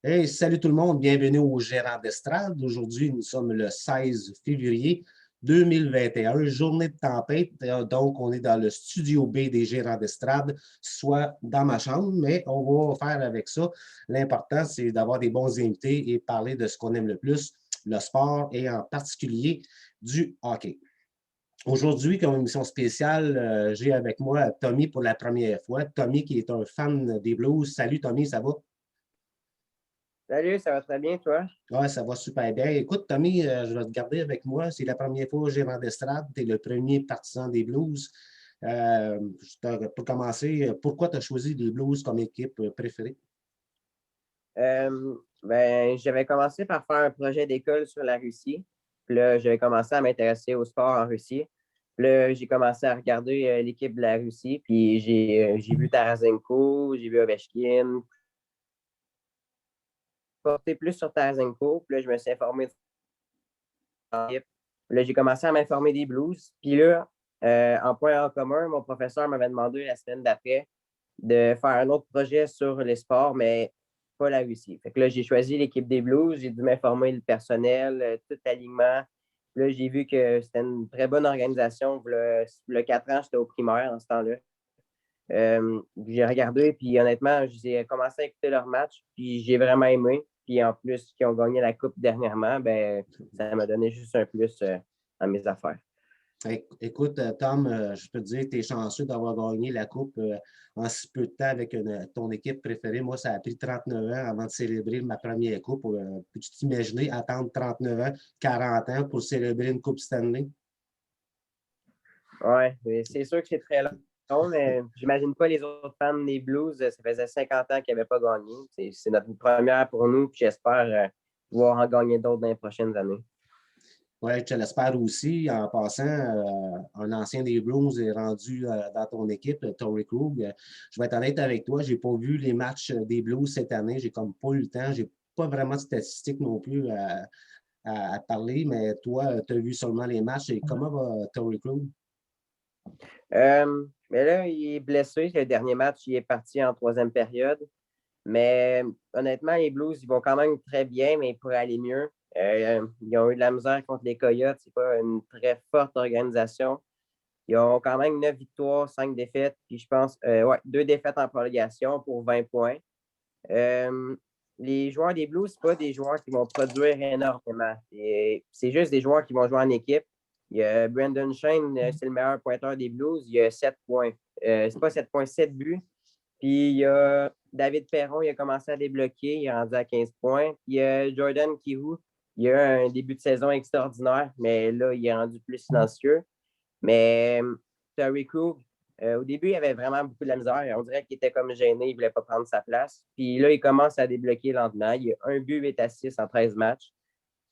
Hey, salut tout le monde, bienvenue au Gérant d'Estrade. Aujourd'hui, nous sommes le 16 février 2021, journée de tempête. Donc, on est dans le studio B des Gérants d'Estrade, soit dans ma chambre, mais on va faire avec ça. L'important, c'est d'avoir des bons invités et parler de ce qu'on aime le plus, le sport et en particulier du hockey. Aujourd'hui, comme émission spéciale, j'ai avec moi Tommy pour la première fois. Tommy qui est un fan des Blues. Salut Tommy, ça va? Salut, ça va très bien, toi? Oui, ça va super bien. Écoute, Tommy, je vais te garder avec moi. C'est la première fois que j'ai rendu d'estrade. Tu es le premier partisan des Blues. Pour commencer, pourquoi tu as choisi les Blues comme équipe préférée? J'avais commencé par faire un projet d'école sur la Russie. Puis là, j'avais commencé à m'intéresser au sport en Russie. Puis là, j'ai commencé à regarder l'équipe de la Russie. Puis j'ai vu Tarasenko, j'ai vu Ovechkin. Porté plus sur Tarasenko. Puis là, je me suis informé de l'équipe. Puis là, j'ai commencé à m'informer des Blues. Puis là, en point en commun, mon professeur m'avait demandé la semaine d'après de faire un autre projet sur les sports, mais pas la Russie. Fait que là, j'ai choisi l'équipe des Blues, j'ai dû m'informer le personnel, tout l'alignement. Là, j'ai vu que c'était une très bonne organisation. Le 4 ans, j'étais au primaire en ce temps-là. J'ai regardé, puis honnêtement, j'ai commencé à écouter leur match, puis j'ai vraiment aimé. Puis en plus, qui ont gagné la Coupe dernièrement, ben, ça m'a donné juste un plus à mes affaires. Écoute, Tom, je peux te dire que tu es chanceux d'avoir gagné la Coupe en si peu de temps avec ton équipe préférée. Moi, ça a pris 39 ans avant de célébrer ma première Coupe. Peux-tu t'imaginer attendre 39 ans, 40 ans pour célébrer une Coupe Stanley? Oui, c'est sûr que c'est très long, mais j'imagine pas les autres fans des Blues. Ça faisait 50 ans qu'ils n'avaient pas gagné. C'est notre première pour nous, puis j'espère pouvoir en gagner d'autres dans les prochaines années. Oui, je te l'espère aussi. En passant, un ancien des Blues est rendu dans ton équipe, Torrey Krug. Je vais être honnête avec toi, je n'ai pas vu les matchs des Blues cette année. J'ai comme pas eu le temps. J'ai pas vraiment de statistiques non plus à parler, mais toi, tu as vu seulement les matchs. Et comment va Torrey Krug? Mais là, il est blessé. Le dernier match, il est parti en troisième période. Mais honnêtement, les Blues, ils vont quand même très bien, mais ils pourraient aller mieux. Ils ont eu de la misère contre les Coyotes. C'est pas une très forte organisation. Ils ont quand même 9 victoires, 5 défaites. Puis je pense, 2 défaites en prolongation pour 20 points. Les joueurs des Blues, ce pas des joueurs qui vont produire énormément. C'est juste des joueurs qui vont jouer en équipe. Il y a Brandon Shane, c'est le meilleur pointeur des Blues. Il a 7 points. C'est pas 7 points, 7 buts. Puis il y a David Perron, il a commencé à débloquer, il est rendu à 15 points. Puis il y a Jordan Kihu, il a eu un début de saison extraordinaire, mais là, il est rendu plus silencieux. Mais Terry Krug, au début, il avait vraiment beaucoup de la misère. On dirait qu'il était comme gêné, il ne voulait pas prendre sa place. Puis là, il commence à débloquer lentement. Il a un but, 8 assists en 13 matchs.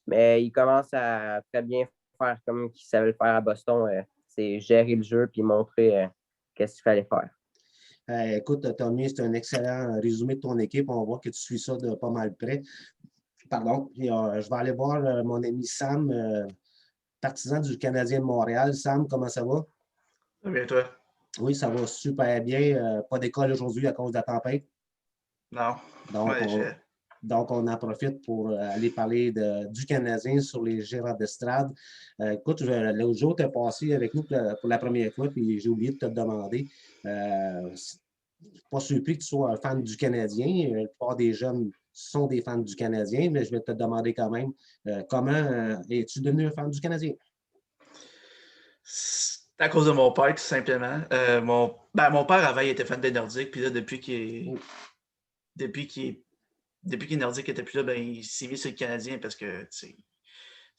Mais il commence à très bien faire comme il savait le faire à Boston. C'est gérer le jeu puis montrer qu'est-ce qu'il fallait faire. Écoute, Tommy, c'est un excellent résumé de ton équipe. On voit que tu suis ça de pas mal près. Pardon. Puis, je vais aller voir mon ami Sam, partisan du Canadien de Montréal. Sam, comment ça va? Ça va bien, toi? Oui, ça va super bien. Pas d'école aujourd'hui à cause de la tempête. Non. Donc, Ouais, on en profite pour aller parler du Canadien sur les gérants d'estrade. Écoute, l'autre jour, tu es passé avec nous pour la première fois, puis j'ai oublié de te demander. Je ne suis pas surpris que tu sois un fan du Canadien. La plupart des jeunes sont des fans du Canadien, mais je vais te demander quand même comment es-tu devenu un fan du Canadien? c'est à cause de mon père, tout simplement. Mon père, avant, il était fan des Nordiques, puis là, depuis qu'il est nordique, il était plus là, ben, il s'est mis sur le Canadien parce que c'est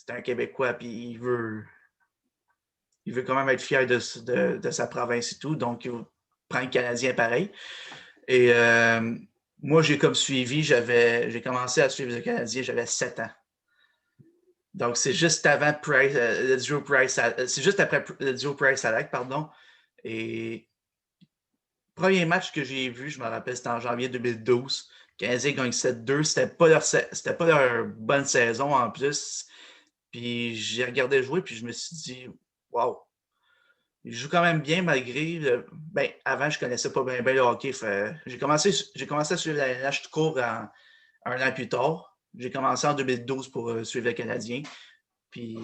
un Québécois, puis il veut quand même être fier de sa province et tout, donc il prend le Canadien pareil. Et moi, j'ai comme suivi, j'ai commencé à suivre le Canadien, j'avais 7 ans. Donc, c'est juste avant le duo Price, c'est juste après le duo Price-Alec, pardon. Et premier match que j'ai vu, je me rappelle, c'était en janvier 2012. Le Canadien gagne 7-2. C'était pas leur bonne saison en plus. Puis j'ai regardé jouer, puis je me suis dit, waouh, il joue quand même bien malgré. Avant, je connaissais pas bien le hockey. J'ai commencé à suivre la LNH tout court un an plus tard. J'ai commencé en 2012 pour suivre le Canadien. Puis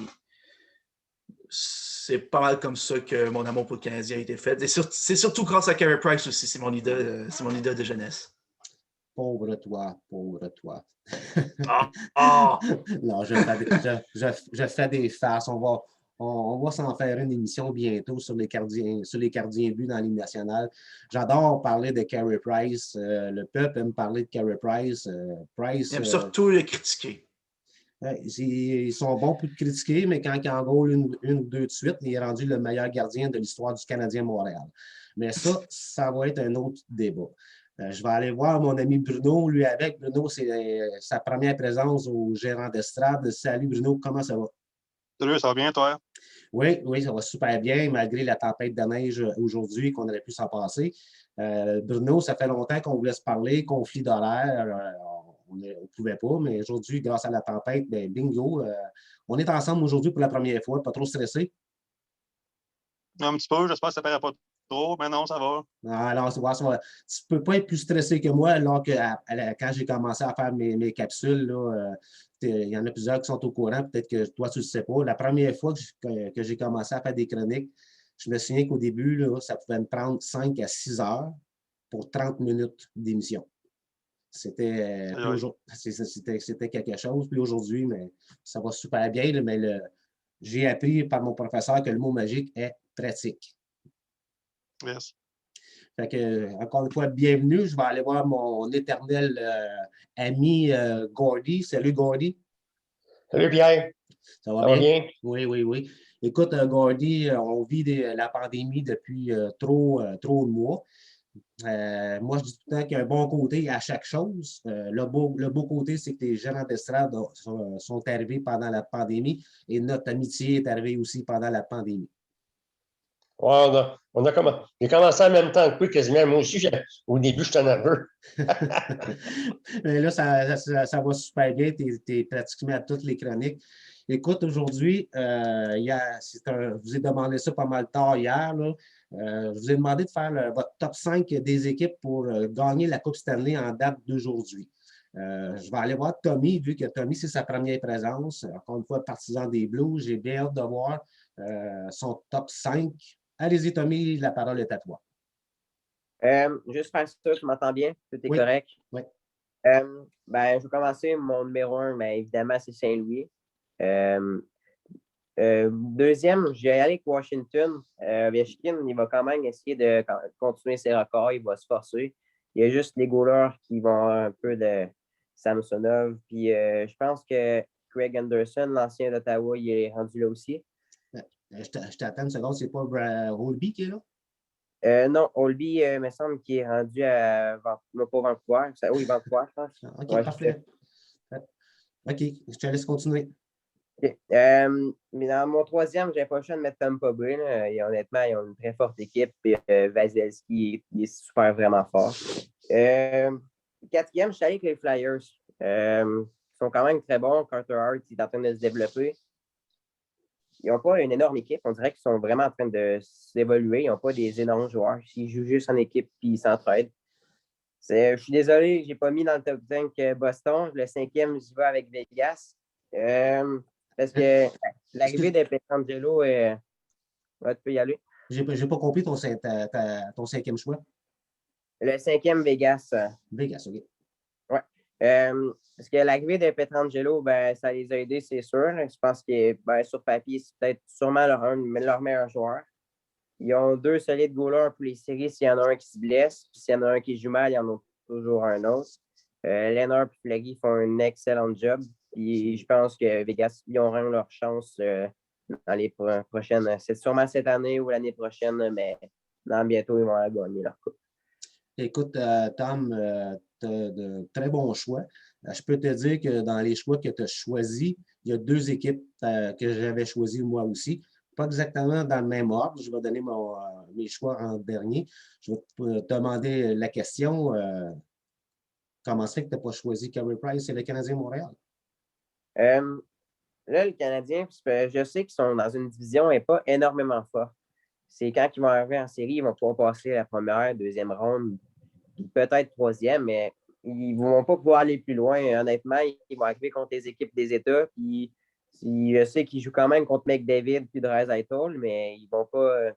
c'est pas mal comme ça que mon amour pour le Canadien a été fait. Et c'est surtout grâce à Carey Price aussi. C'est mon idole de jeunesse. Pauvre toi, pauvre toi. Ah! Ah! Non, je fais des farces. On va s'en faire une émission bientôt sur les gardiens buts dans la Ligue nationale. J'adore parler de Carey Price. Le peuple aime parler de Carey Price. J'aime surtout le critiquer. Ils sont bons pour le critiquer, mais quand il en goal une ou deux de suite, il est rendu le meilleur gardien de l'histoire du Canadien Montréal. Mais ça va être un autre débat. Je vais aller voir mon ami Bruno, lui avec. Bruno, c'est sa première présence au gérant d'estrade. Salut Bruno, comment ça va? Salut, ça va bien, toi? Oui, ça va super bien, malgré la tempête de neige aujourd'hui qu'on aurait pu s'en passer. Bruno, ça fait longtemps qu'on voulait se parler, conflit d'horaire. On ne pouvait pas, mais aujourd'hui, grâce à la tempête, ben, bingo, on est ensemble aujourd'hui pour la première fois, pas trop stressé. Un petit peu, j'espère que ça ne paraît pas trop, mais non, ça va. Alors, tu ne peux pas être plus stressé que moi, alors que quand j'ai commencé à faire mes capsules, là, il y en a plusieurs qui sont au courant, peut-être que toi, tu ne le sais pas. La première fois que j'ai commencé à faire des chroniques, je me souviens qu'au début, là, ça pouvait me prendre 5 à 6 heures pour 30 minutes d'émission. C'était quelque chose. Puis aujourd'hui, mais ça va super bien, mais j'ai appris par mon professeur que le mot magique est pratique. Yes. Fait que, encore une fois, bienvenue. Je vais aller voir mon éternel ami Gordy. Salut Gordy. Salut Pierre. Ça va Ça va bien? bien? Oui. Écoute, Gordy, on vit la pandémie depuis trop de mois. Moi, je dis tout le temps qu'il y a un bon côté à chaque chose. Le beau côté, c'est que les gérants d'estrade sont arrivés pendant la pandémie et notre amitié est arrivée aussi pendant la pandémie. Ouais, j'ai commencé en même temps que toi, quasiment. Moi aussi, au début, j'étais nerveux. Mais là, ça va super bien. Tu es pratiquement à toutes les chroniques. Écoute, aujourd'hui, je vous ai demandé ça pas mal tard hier. Là. Je vous ai demandé de faire votre top 5 des équipes pour gagner la Coupe Stanley en date d'aujourd'hui. Je vais aller voir Tommy, vu que Tommy, c'est sa première présence. Encore une fois, partisan des Blues. J'ai bien hâte de voir son top 5. Allez-y, Tommy, la parole est à toi. Juste faire ça, tu m'entends bien? Tout est Oui. correct? Oui. Je vais commencer. Mon numéro 1, mais évidemment, c'est Saint-Louis. Deuxième, je vais aller avec Washington. Ovechkin, il va quand même essayer de continuer ses records. Il va se forcer. Il y a juste les goalers qui vont avoir un peu de Samsonov. Puis je pense que Craig Anderson, l'ancien d'Ottawa, il est rendu là aussi. Je t'attends une seconde, c'est pas Holby qui est là? Non, Holby, il me semble qu'il est rendu à pas Vancouver. Oui, Vancouver, je pense. OK, Ouais, parfait. OK, je te laisse continuer. Okay. Mais dans mon troisième, j'ai pas le choix de mettre Tampa Bay. Et honnêtement, ils ont une très forte équipe. Et Vasilevski, il est super vraiment fort. Quatrième, je suis allé avec les Flyers. Ils sont quand même très bons. Carter Hart est en train de se développer. Ils n'ont pas une énorme équipe. On dirait qu'ils sont vraiment en train de s'évoluer. Ils n'ont pas des énormes joueurs. Ils jouent juste en équipe et ils s'entraident. Je suis désolé, je n'ai pas mis dans le top 5 Boston. Le cinquième, j'y vais avec Vegas. Parce que l'arrivée de Pietrangelo, tu peux y aller. J'ai pas compris ton cinquième choix. Le cinquième, Vegas. Vegas, OK. Ouais. Parce que l'arrivée de Pietrangelo, ça les a aidés, c'est sûr. Je pense que sur papier, c'est peut-être sûrement leur meilleur joueur. Ils ont 2 solides goalers pour les séries s'il y en a un qui se blesse. Puis s'il y en a un qui joue mal, il y en a toujours un autre. Lehner et Fleury font un excellent job. Puis je pense que Vegas, ils auront leur chance dans les prochaines. C'est sûrement cette année ou l'année prochaine, mais bientôt, ils vont aller gagner leur coupe. Écoute, Tom, tu as de très bons choix. Je peux te dire que dans les choix que tu as choisis, il y a 2 équipes que j'avais choisies moi aussi. Pas exactement dans le même ordre. Je vais donner mes choix en dernier. Je vais te demander la question. Comment ça fait que tu n'as pas choisi Carey Price et le Canadien Montréal? Là, le Canadien, je sais qu'ils sont dans une division et pas énormément forte. C'est quand ils vont arriver en série, ils vont pouvoir passer la première, deuxième ronde, peut-être troisième, mais ils ne vont pas pouvoir aller plus loin. Honnêtement, ils vont arriver contre les équipes des États. Puis, je sais qu'ils jouent quand même contre McDavid puis Draisaitl, mais ils vont pas.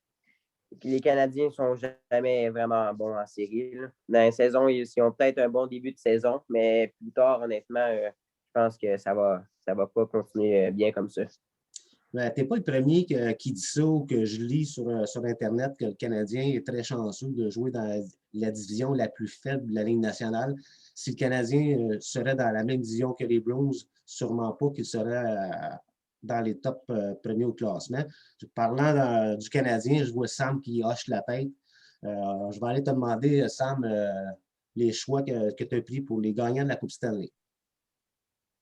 Les Canadiens ne sont jamais vraiment bons en série. Là. Dans la saison, ils ont peut-être un bon début de saison, mais plus tard, honnêtement, je pense que ça va pas continuer bien comme ça. Tu n'es pas le premier qui dit ça ou que je lis sur Internet que le Canadien est très chanceux de jouer dans la division la plus faible de la Ligue nationale. Si le Canadien serait dans la même division que les Blues, sûrement pas qu'il serait dans les top premiers au classement. Parlant du Canadien, je vois Sam qui hoche la tête. Je vais aller te demander, Sam, les choix que tu as pris pour les gagnants de la Coupe Stanley.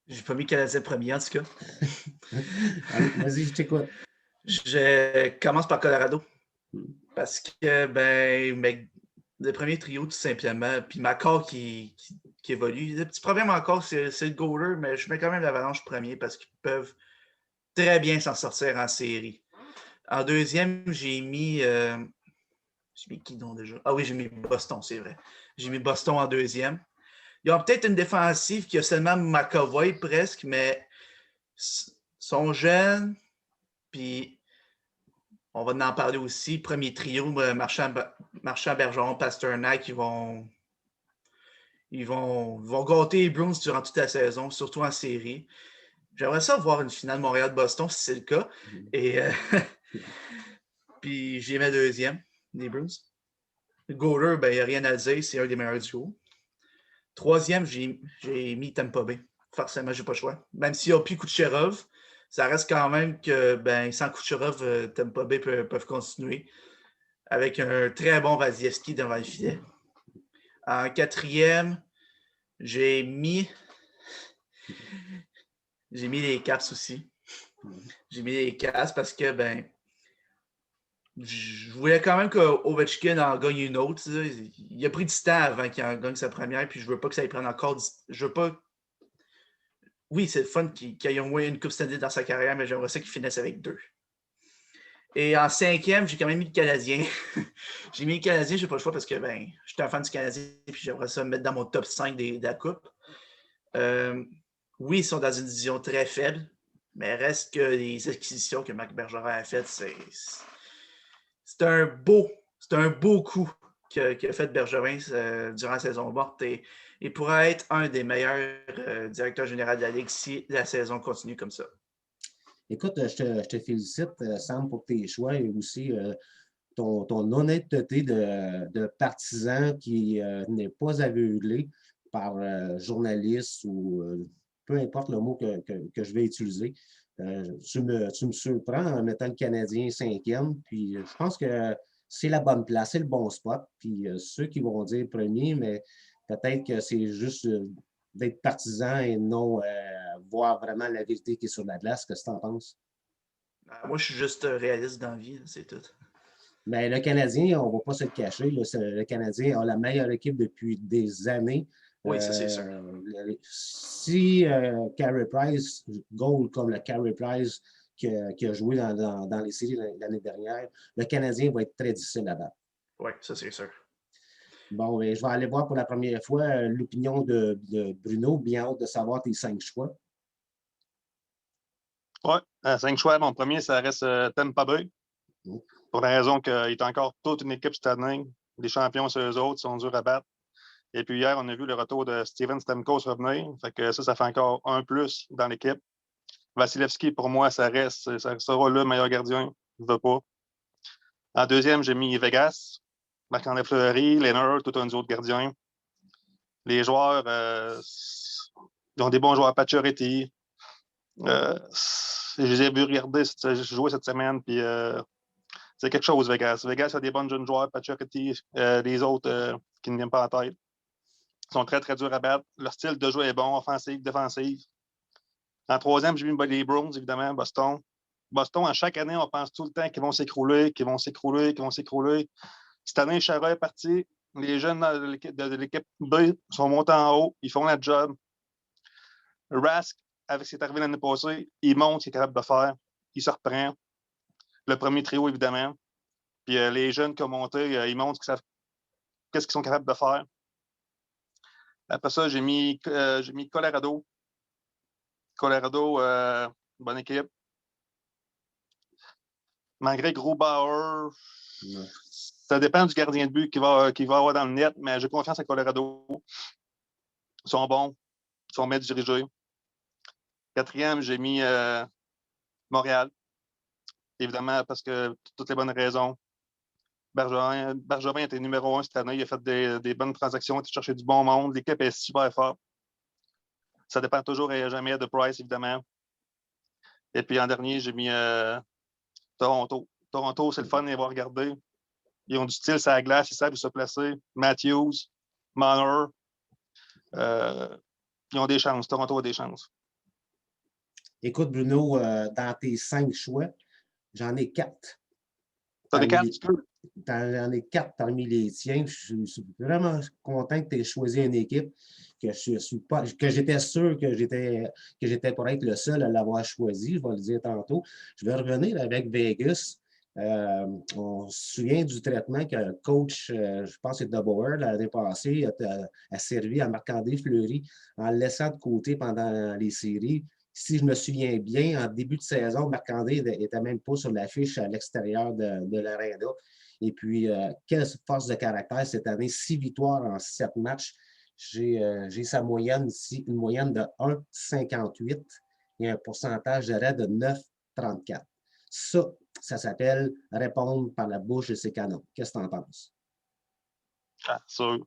J'ai pas mis Canadien premier, en tout cas. Allez, vas-y, je t'écoute. Je commence par Colorado. Parce que, le premier trio, tout simplement, puis McCall qui évolue. Le petit problème encore, c'est le goaler, mais je mets quand même l'Avalanche premier parce qu'ils peuvent très bien s'en sortir en série. En deuxième, j'ai mis qui donc déjà? Ah oui, j'ai mis Boston, c'est vrai. J'ai mis Boston en deuxième. Ils ont peut-être une défensive qui a seulement McAvoy presque, mais sont jeunes, puis on va en parler aussi. Premier trio, Marchand, Bergeron, Pasternak, ils vont gâter les Bruins durant toute la saison, surtout en série. J'aimerais ça voir une finale Montréal-Boston si c'est le cas. Et puis j'ai mis deuxième, les Bruins. Le goaler, il n'y a rien à dire, c'est un des meilleurs duos. Troisième, j'ai mis Tampa Bay. Forcément, j'ai pas le choix. Même s'il n'y a plus Kucherov, ça reste quand même que sans Kucherov, Tampa Bay peuvent continuer avec un très bon Vasilevski devant le filet. En quatrième, j'ai mis les Caps aussi. J'ai mis les Caps parce que je voulais quand même que Ovechkin en gagne une autre. Il a pris du temps avant qu'il en gagne sa première, puis je veux pas que ça y prenne encore. Je veux pas. Oui, c'est le fun qu'il ait au moins une Coupe Stanley dans sa carrière, mais j'aimerais ça qu'il finisse avec 2. Et en cinquième, j'ai quand même mis le Canadien. J'ai mis le Canadien, j'ai pas le choix parce que je suis un fan du Canadien et j'aimerais ça me mettre dans mon top 5 de la Coupe. Oui, ils sont dans une division très faible, mais reste que les acquisitions que Marc Bergevin a faites, c'est un beau coup qu'a fait Bergevin durant la saison morte et pourrait être un des meilleurs directeurs généraux de la Ligue si la saison continue comme ça. Écoute, je te félicite, Sam, pour tes choix et aussi ton honnêteté de partisan qui n'est pas aveuglé par journaliste ou peu importe le mot que je vais utiliser. Tu me surprends en mettant le Canadien cinquième, puis je pense que c'est la bonne place, c'est le bon spot. Puis ceux qui vont dire premier, mais peut-être que c'est juste d'être partisan et non voir vraiment la vérité qui est sur la glace. Qu'est-ce que tu en penses? Moi, je suis juste réaliste dans la vie, c'est tout. Mais le Canadien, on ne va pas se le cacher, le Canadien a la meilleure équipe depuis des années. Oui, ça c'est sûr. Si Carey Price goal comme le Carey Price qui a joué dans les séries l'année dernière, le Canadien va être très difficile à battre. Oui, ça c'est sûr. Bon, je vais aller voir pour la première fois l'opinion de Bruno. Bien hâte de savoir tes 5 choix. Oui, 5 choix. Mon premier, ça reste Tampa Bay. Pour la raison qu'il est encore toute une équipe cette année. Les champions, c'est eux autres, ils sont durs à battre. Et puis hier, on a vu le retour de Steven Stamkos revenir. Fait que ça fait encore un plus dans l'équipe. Vasilevski, pour moi, ça sera le meilleur gardien. Je ne veux pas. En deuxième, j'ai mis Vegas. Marc-André Fleury, Leonard, tout un autre gardien. Les joueurs, ils ont des bons joueurs. Pacioretty. Je les ai vus jouer cette semaine, puis c'est quelque chose, Vegas. Vegas a des bons jeunes joueurs, Pacioretty, les autres qui ne viennent pas en tête. Ils sont très, très durs à battre. Leur style de jeu est bon, offensif, défensif. En troisième, j'ai mis les Bruins, évidemment, Boston. Boston, à chaque année, on pense tout le temps qu'ils vont s'écrouler, qu'ils vont s'écrouler, qu'ils vont s'écrouler. Cette année, Chara est parti. Les jeunes de l'équipe B sont montés en haut. Ils font la job. Rask, avec ce qui est arrivé l'année passée, il montre ce qu'il est capable de faire. Il se reprend. Le premier trio, évidemment. Puis les jeunes qui ont monté, ils montrent qu'est-ce qu'ils sont capables de faire. Après ça, j'ai mis Colorado. Colorado, bonne équipe. Malgré Grubauer, ça dépend du gardien de but qu'il va avoir dans le net, mais j'ai confiance à Colorado. Ils sont bons. Ils sont bien dirigés. Quatrième, j'ai mis Montréal. Évidemment, parce que pour toutes les bonnes raisons. Bergevin était numéro 1 cette année. Il a fait des bonnes transactions. Il a cherché du bon monde. L'équipe est super forte. Ça dépend toujours et jamais de Price, évidemment. Et puis en dernier, j'ai mis Toronto. Toronto, c'est le fun de les voir regarder. Ils ont du style sur la glace, ils savent où se placer. Matthews, Marner. Ils ont des chances. Toronto a des chances. Écoute, Bruno, dans tes 5 choix, j'en ai 4. T'as des 4? J'en ai 4 parmi les tiens. Je suis vraiment content que tu aies choisi une équipe que j'étais sûr que j'étais pour être le seul à l'avoir choisi. Je vais le dire tantôt. Je vais revenir avec Vegas. On se souvient du traitement que le coach, je pense que c'est DeBoer, l'année passée, a servi à Marc-André Fleury en le laissant de côté pendant les séries. Si je me souviens bien, en début de saison, Marc-André n'était même pas sur l'affiche à l'extérieur de l'aréna. Et puis, quelle force de caractère cette année. 6 victoires en 7 matchs. J'ai sa moyenne ici, une moyenne de 1,58 et un pourcentage d'arrêt de 9,34. Ça s'appelle répondre par la bouche de ses canons. Qu'est-ce que tu en penses? Ah, sûr.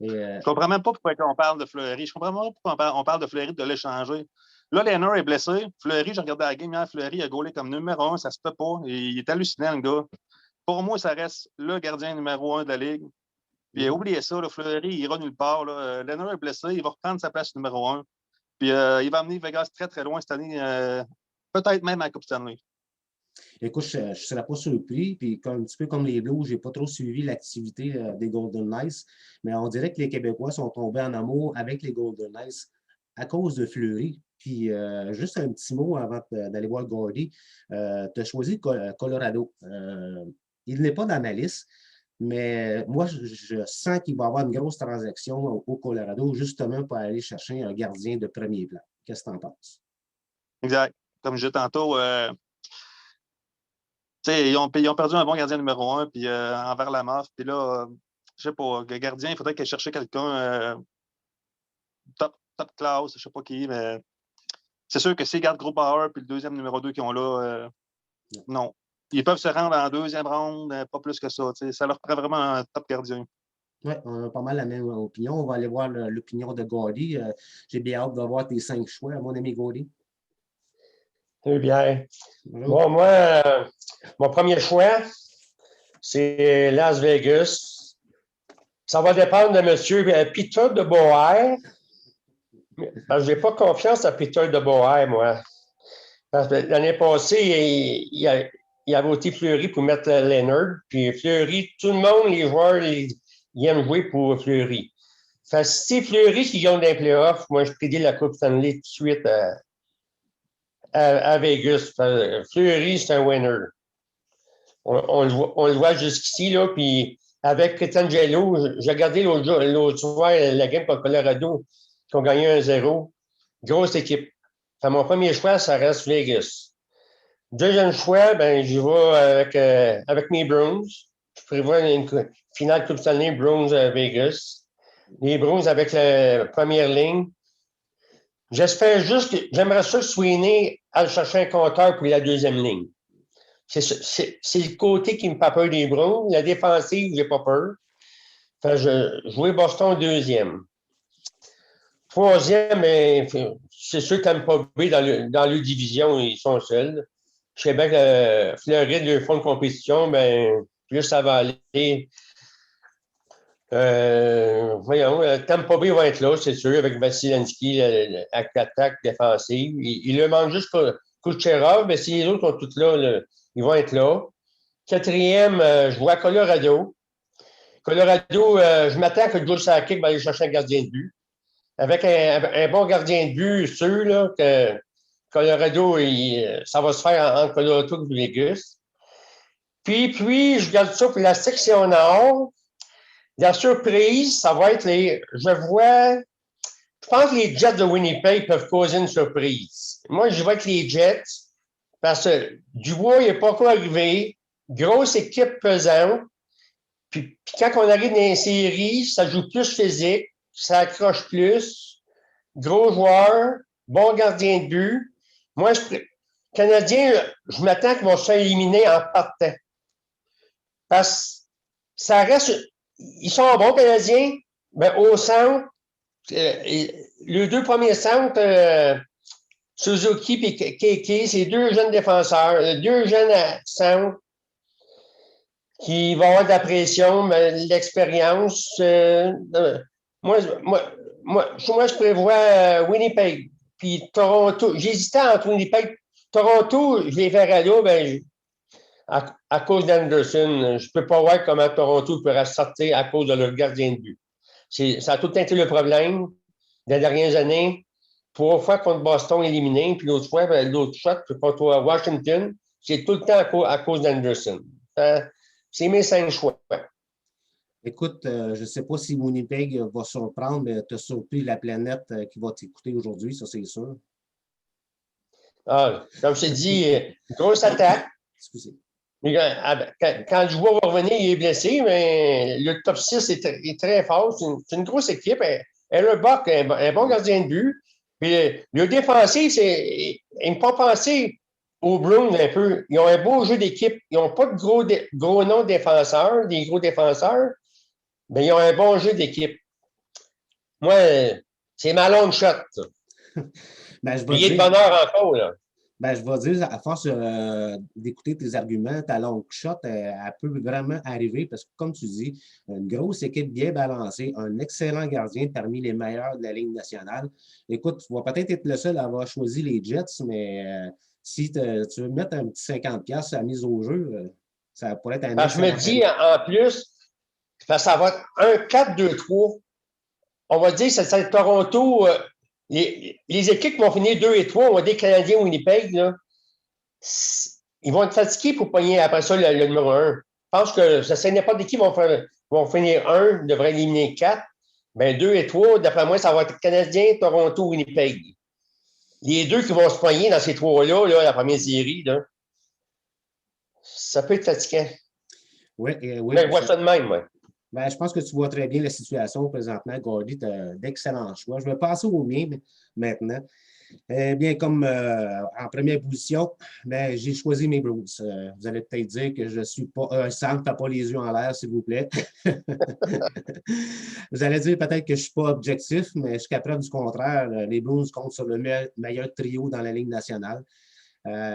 Et, je comprends même pas pourquoi on parle de Fleury. Je comprends même pas pourquoi on parle de Fleury de l'échanger. Là, Lehner est blessé. Fleury, j'ai regardé la game hier, Fleury a gaulé comme numéro 1, ça se peut pas. Il est hallucinant, le gars. Pour moi, ça reste le gardien numéro 1 de la Ligue. Puis oubliez ça, là, Fleury, il ira nulle part. Lehner est blessé, il va reprendre sa place numéro 1. Puis il va amener Vegas très, très loin cette année. Peut-être même à la Coupe Stanley. Écoute, je ne serais pas surpris. Puis, un petit peu comme les Blues, je n'ai pas trop suivi l'activité des Golden Knights. Mais on dirait que les Québécois sont tombés en amour avec les Golden Knights à cause de Fleury. Puis, juste un petit mot avant d'aller voir Gordy. Tu as choisi Colorado. Il n'est pas dans ma liste. Mais moi, je sens qu'il va y avoir une grosse transaction au Colorado, justement pour aller chercher un gardien de premier plan. Qu'est-ce que tu en penses? Exact. Comme je disais tantôt, ils ont perdu un bon gardien numéro 1 puis envers la mort. Puis là, je ne sais pas, le gardien, il faudrait qu'il cherche quelqu'un top class, je ne sais pas qui, mais c'est sûr que s'ils gardent Grubauer puis le deuxième numéro 2 qu'ils ont là, non. Ils peuvent se rendre en deuxième ronde, pas plus que ça. Ça leur prend vraiment un top gardien. Oui, on a pas mal la même opinion. On va aller voir l'opinion de Gordy. J'ai bien hâte de voir tes 5 choix, mon ami Gordy. Très bien. Bon, moi, mon premier choix, c'est Las Vegas. Ça va dépendre de M. Peter DeBoer. Je n'ai pas confiance à Peter DeBoer, moi. Parce que l'année passée, il a voté Fleury pour mettre Leonard. Puis Fleury, tout le monde, les joueurs, ils aiment jouer pour Fleury. Fait que si Fleury qui gagne des playoffs, moi, je prédis la Coupe Stanley tout de suite à Vegas. Fleury, c'est un winner. On le voit jusqu'ici, là, puis avec Pietrangelo, j'ai regardé l'autre soir la game contre Colorado, qui ont gagné 1-0. Grosse équipe. Fait, mon premier choix, ça reste Vegas. Deuxième choix, ben, j'y vais avec mes Bruins. Je prévois une finale Coupe Stanley Bruins à Vegas. Les Bruins avec la première ligne. J'espère juste que j'aimerais ça Sweeney à chercher un compteur pour la deuxième ligne. C'est le côté qui me fait peur des Bruins. La défensive, j'ai pas peur. Fait, je jouais Boston deuxième. Troisième, c'est sûr que Tampa Bay, dans leur division, ils sont seuls. Je sais bien que Floride, leur fond de compétition, ben, plus ça va aller. Voyons, Tampa Bay va être là, c'est sûr, avec Vasilevski, avec l'attaque défensive. Il leur manque juste Kucherov, mais si les autres sont tous là, ils vont être là. Quatrième, je vois Colorado. Colorado, je m'attends que Joe Sakic va aller chercher un gardien de but. Avec un bon gardien de but, sûr là, que Colorado, ça va se faire entre Colorado et Vegas. Puis, je garde ça pour la section nord. La surprise, ça va être je pense que les Jets de Winnipeg peuvent causer une surprise. Moi, je vais avec les Jets parce que Dubois n'est pas encore arrivé. Grosse équipe pesante. Puis quand on arrive dans les séries, ça joue plus physique, ça accroche plus. Gros joueur, bon gardien de but. Moi, Canadien, je m'attends qu'ils vont se faire éliminer en partant. Parce que ça reste. Ils sont bons Canadiens, mais au centre, les deux premiers centres, Suzuki et Keke, c'est deux jeunes défenseurs, deux jeunes centres qui vont avoir de la pression, mais l'expérience. Moi, je prévois Winnipeg. Puis Toronto. J'hésitais entre Winnipeg. Toronto, je les verrais là, ben, à cause d'Anderson. Je ne peux pas voir comment Toronto pourrait sortir à cause de leur gardien de but. Ça a tout le temps été le problème des dernières années. 3 fois contre Boston éliminé, puis l'autre fois, ben, l'autre shot contre Washington, c'est tout le temps à cause d'Anderson. C'est mes 5 choix. Écoute, je ne sais pas si Winnipeg va surprendre, mais tu as surpris la planète qui va t'écouter aujourd'hui, ça c'est sûr. Ah, comme je t'ai dit, grosse attaque. Excusez. Quand le joueur va revenir, il est blessé, mais le top 6 est très fort. C'est une grosse équipe. Hellerbuck est un bon gardien de but. Puis le défensif, il ne me fait penser aux Bruins un peu. Ils ont un beau jeu d'équipe. Ils n'ont pas de gros noms défenseurs, des gros défenseurs, mais ils ont un bon jeu d'équipe. Moi, c'est ma long shot. Ben, il est de bonheur encore, là. Ben, je vais dire, à force d'écouter tes arguments, ta long shot, elle peut vraiment arriver parce que, comme tu dis, une grosse équipe bien balancée, un excellent gardien parmi les meilleurs de la Ligue nationale. Écoute, tu vas peut-être être le seul à avoir choisi les Jets, mais si tu veux mettre un petit 50$ à la mise au jeu, ça pourrait être un excellent. Je me dis, en plus, ça va être un 4-2-3. On va dire que c'est Toronto. Les équipes qui vont finir 2 et 3, on va dire Canadiens Winnipeg, là, ils vont être fatigués pour pogner après ça le numéro 1. Je pense que ça n'importe qui vont finir 1, devrait éliminer 4. Bien, 2 et 3, d'après moi, ça va être Canadiens, Toronto, Winnipeg. Les deux qui vont se pogner dans ces 3-là, là, la première série, là, ça peut être fatigant. Oui, Mais je vois ça de même, ouais. Ben, je pense que tu vois très bien la situation présentement, Gordy. Tu as d'excellents choix. Je vais passer au mien maintenant. Bien, comme en première position, ben, j'ai choisi mes Bruins. Vous allez peut-être dire que je ne suis pas. Sam, ne fais pas les yeux en l'air, s'il vous plaît. Vous allez dire peut-être que je ne suis pas objectif, mais jusqu'à preuve du contraire, les Bruins comptent sur le meilleur trio dans la Ligue nationale.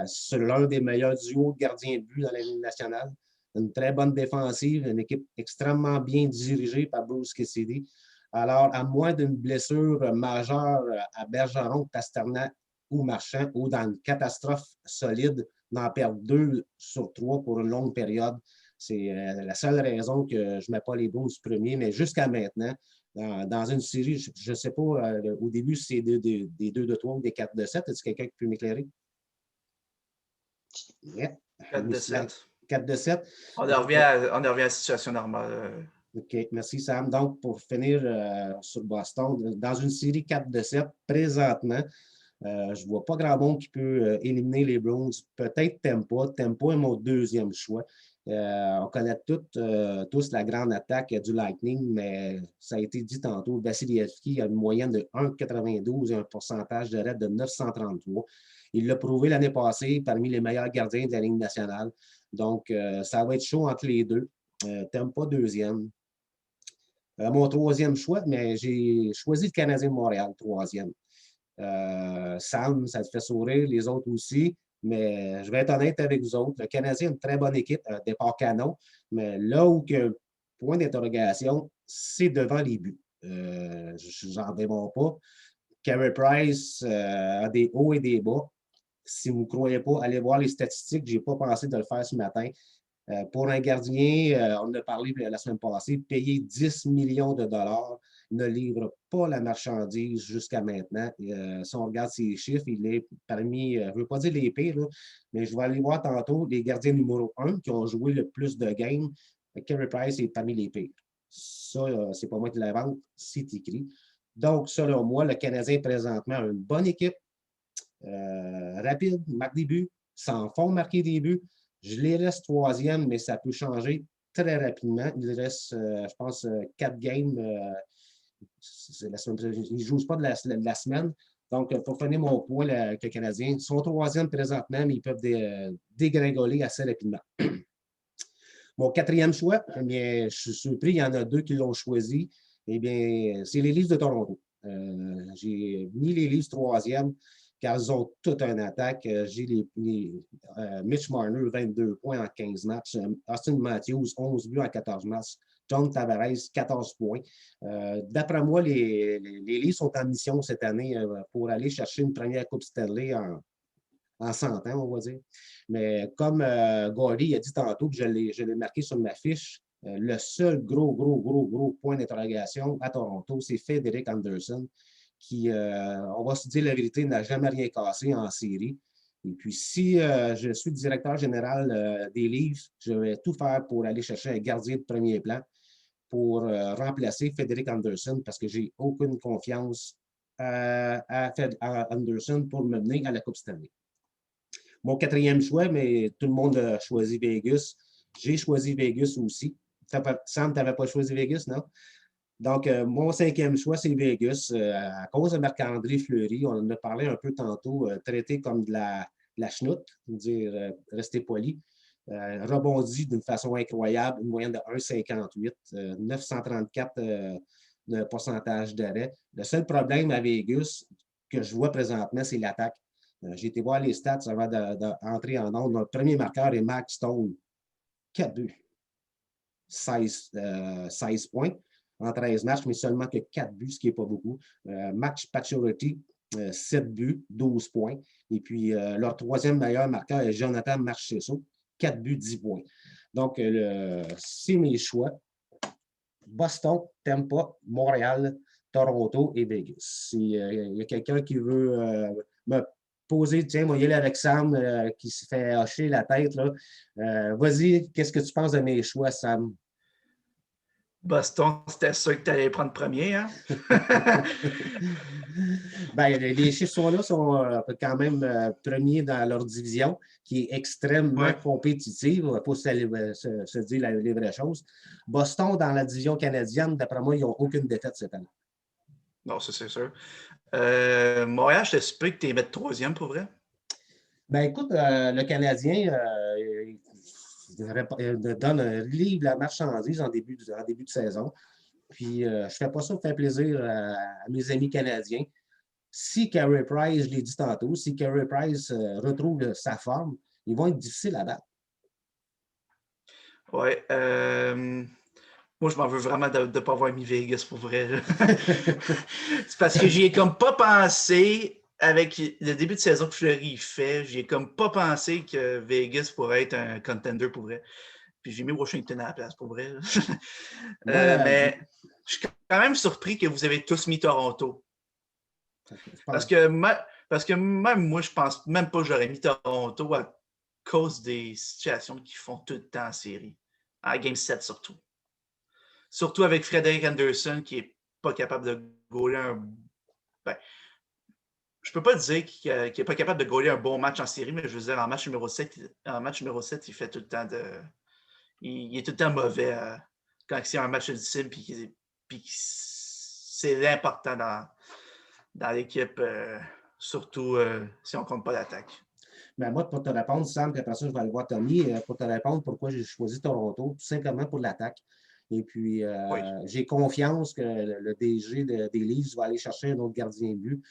C'est l'un des meilleurs duos de gardiens de but dans la Ligue nationale. Une très bonne défensive, une équipe extrêmement bien dirigée par Bruce Cassidy. Alors, à moins d'une blessure majeure à Bergeron, Pasternak ou Marchand, ou dans une catastrophe solide, d'en perdre 2 sur 3 pour une longue période, c'est la seule raison que je ne mets pas les Bruins premiers, mais jusqu'à maintenant, dans une série, je ne sais pas, au début, c'est des 2 de 3 ou des 4 de 7. Est-ce quelqu'un qui peut m'éclairer? Yeah. 4 de 7. 4 de 7. On en revient à la situation normale. OK, merci Sam. Donc, pour finir sur Boston, dans une série 4 de 7, présentement, je ne vois pas grand monde qui peut éliminer les Bruins. Peut-être Tampa. Tampa est mon deuxième choix. On connaît tous la grande attaque du Lightning, mais ça a été dit tantôt, Vasilevski a une moyenne de 1,92 et un pourcentage de raid de 933. Il l'a prouvé l'année passée parmi les meilleurs gardiens de la Ligue nationale. Donc, ça va être chaud entre les deux. Tampa deuxième. Mon troisième choix, mais j'ai choisi le Canadien de Montréal, troisième. Sam, ça te fait sourire, les autres aussi, mais je vais être honnête avec vous autres. Le Canadien a une très bonne équipe, un départ canon, mais là où il y a un point d'interrogation, c'est devant les buts. Je n'en démons pas. Carey Price a des hauts et des bas. Si vous ne croyez pas, allez voir les statistiques. Je n'ai pas pensé de le faire ce matin. Pour un gardien, on en a parlé la semaine passée, payer 10 millions de dollars, ne livre pas la marchandise jusqu'à maintenant. Si on regarde ses chiffres, il est parmi, je ne veux pas dire les pires, là, mais je vais aller voir tantôt les gardiens numéro 1 qui ont joué le plus de games. Carey Price est parmi les pires. Ça, c'est pas moi qui l'invente, c'est écrit. Donc, selon moi, le Canadien présentement a une bonne équipe, rapide, marque des buts, s'en font marquer des buts. Je les laisse troisième, mais ça peut changer très rapidement. Il reste, je pense, 4 games. C'est la semaine, ils ne jouent pas de la semaine. Donc, pour finir mon point, que les Canadiens sont troisième présentement, mais ils peuvent dégringoler assez rapidement. Mon quatrième choix, eh bien, je suis surpris, il y en a 2 qui l'ont choisi. Eh bien, c'est les Leafs de Toronto. J'ai mis les Leafs troisième, car ils ont toute une attaque. J'ai Mitch Marner, 22 points en 15 matchs. Austin Matthews, 11 buts en 14 matchs. John Tavares, 14 points. D'après moi, les Leafs sont en mission cette année pour aller chercher une première Coupe Stanley en 100 ans, on va dire. Mais comme Gordy a dit tantôt, que je l'ai marqué sur ma fiche, le seul gros point d'interrogation à Toronto, c'est Frederik Andersen, qui, on va se dire la vérité, n'a jamais rien cassé en série. Et puis, si je suis directeur général des Leafs, je vais tout faire pour aller chercher un gardien de premier plan pour remplacer Frederik Andersen parce que j'ai aucune confiance à Andersen pour me mener à la Coupe Stanley. Mon quatrième choix, mais tout le monde a choisi Vegas. J'ai choisi Vegas aussi. Sam, tu n'avais pas choisi Vegas, non? Donc, mon cinquième choix, c'est Vegas. À cause de Marc-André Fleury, on en a parlé un peu tantôt, traité comme de la chenoute, dire rester poli. Rebondit d'une façon incroyable, une moyenne de 1,58, 934 de pourcentage d'arrêt. Le seul problème à Vegas que je vois présentement, c'est l'attaque. J'ai été voir les stats avant d'entrer en onde. Notre premier marqueur est Max Stone. 4 buts. 16 points en 13 matchs, mais seulement que 4 buts, ce qui n'est pas beaucoup. Max Pacioretty, 7 buts, 12 points. Et puis, leur troisième meilleur marqueur est Jonathan Marchessault, 4 buts, 10 points. Donc, c'est mes choix. Boston, Tampa, Montréal, Toronto et Vegas. S'il y a quelqu'un qui veut me poser, tiens, moi, il y a avec Sam qui se fait hocher la tête. Vas-y, qu'est-ce que tu penses de mes choix, Sam? Boston, c'était sûr que tu allais prendre premier, hein? Ben, les chiffres sont là, sont quand même premiers dans leur division, qui est extrêmement compétitive. Il faut se dire les vraies choses. Boston, dans la division canadienne, d'après moi, ils n'ont aucune défaite cette année. Non, ça, c'est sûr. Montréal, je t'explique que tu es mettre troisième pour vrai. Ben écoute, le Canadien livre la marchandise en début de saison. Puis, je ne fais pas ça pour faire plaisir à mes amis canadiens. Si Carey Price, je l'ai dit tantôt, si Carey Price retrouve sa forme, ils vont être difficiles à battre. Oui. Moi, je m'en veux vraiment de ne pas avoir mis Vegas pour vrai. C'est parce que j'y ai comme pas pensé avec le début de saison que Fleury fait. J'y ai comme pas pensé que Vegas pourrait être un contender pour vrai. Puis j'ai mis Washington à la place pour vrai. Mais je suis quand même surpris que vous avez tous mis Toronto. Parce que même moi, je pense même pas que j'aurais mis Toronto à cause des situations qu'ils font tout le temps en série. En Game 7 surtout. Surtout avec Frederik Andersen qui n'est pas capable de gauler un... Ben, je ne peux pas dire qu'il n'est pas capable de gauler un bon match en série, mais je veux dire, en match numéro 7, il fait tout le temps de... Il est tout le temps mauvais quand c'est un match difficile puis c'est l'important dans l'équipe, surtout si on ne compte pas l'attaque. Mais moi, pour te répondre, Sam, puis après ça, je vais aller voir Tommy, pour te répondre pourquoi j'ai choisi Toronto, tout simplement pour l'attaque. Et puis, j'ai confiance que le DG des Leafs va aller chercher un autre gardien de but.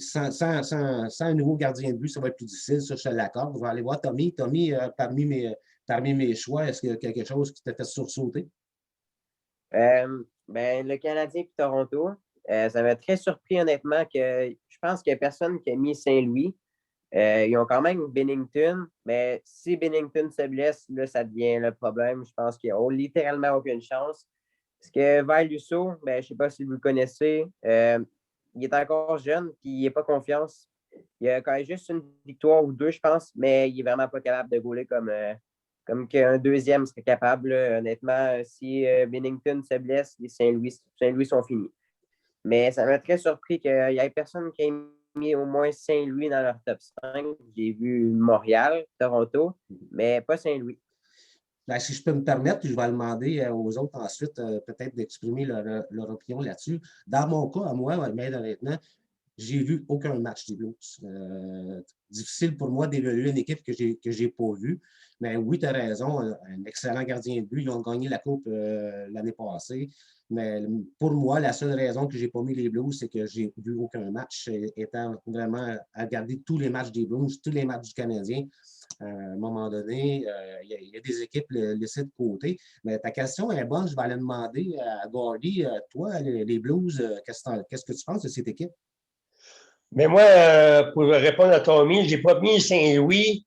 Sans un nouveau gardien de but, ça va être plus difficile, ça, je te l'accorde. Je vais aller voir Tommy. Tommy, parmi mes choix, est-ce qu'il y a quelque chose qui t'a fait sursauter? Le Canadien et Toronto, ça m'a très surpris, honnêtement, que je pense qu'il n'y a personne qui a mis Saint-Louis. Ils ont quand même Binnington, mais si Binnington se blesse, là, ça devient le problème. Je pense qu'ils n'ont littéralement aucune chance. Parce que Val Lusso, je ne sais pas si vous le connaissez, il est encore jeune et il n'a pas confiance. Il a quand même juste une victoire ou deux, je pense, mais il n'est vraiment pas capable de gauler comme comme qu'un deuxième serait capable. Là. Honnêtement, si Binnington se blesse, les Saint-Louis sont finis. Mais ça m'a très surpris qu'il n'y ait personne qui ait mis au moins Saint-Louis dans leur top 5. J'ai vu Montréal, Toronto, mais pas Saint-Louis. Ben, si je peux me permettre, puis je vais demander aux autres ensuite peut-être d'exprimer leur opinion là-dessus. Dans mon cas, à moi, mais honnêtement, j'ai vu aucun match des Blues. Difficile pour moi d'évaluer une équipe que j'ai pas vue. Mais oui, tu as raison, un excellent gardien de but. Ils ont gagné la Coupe l'année passée. Mais pour moi, la seule raison que je n'ai pas mis les Blues, c'est que j'ai vu aucun match, étant vraiment à regarder tous les matchs des Blues, tous les matchs du Canadien. À un moment donné, il y a des équipes laissées de côté. Mais ta question est bonne. Je vais aller demander à Gordy, toi, les Blues, qu'est-ce que tu penses de cette équipe? Mais moi, pour répondre à Tommy, je n'ai pas mis Saint-Louis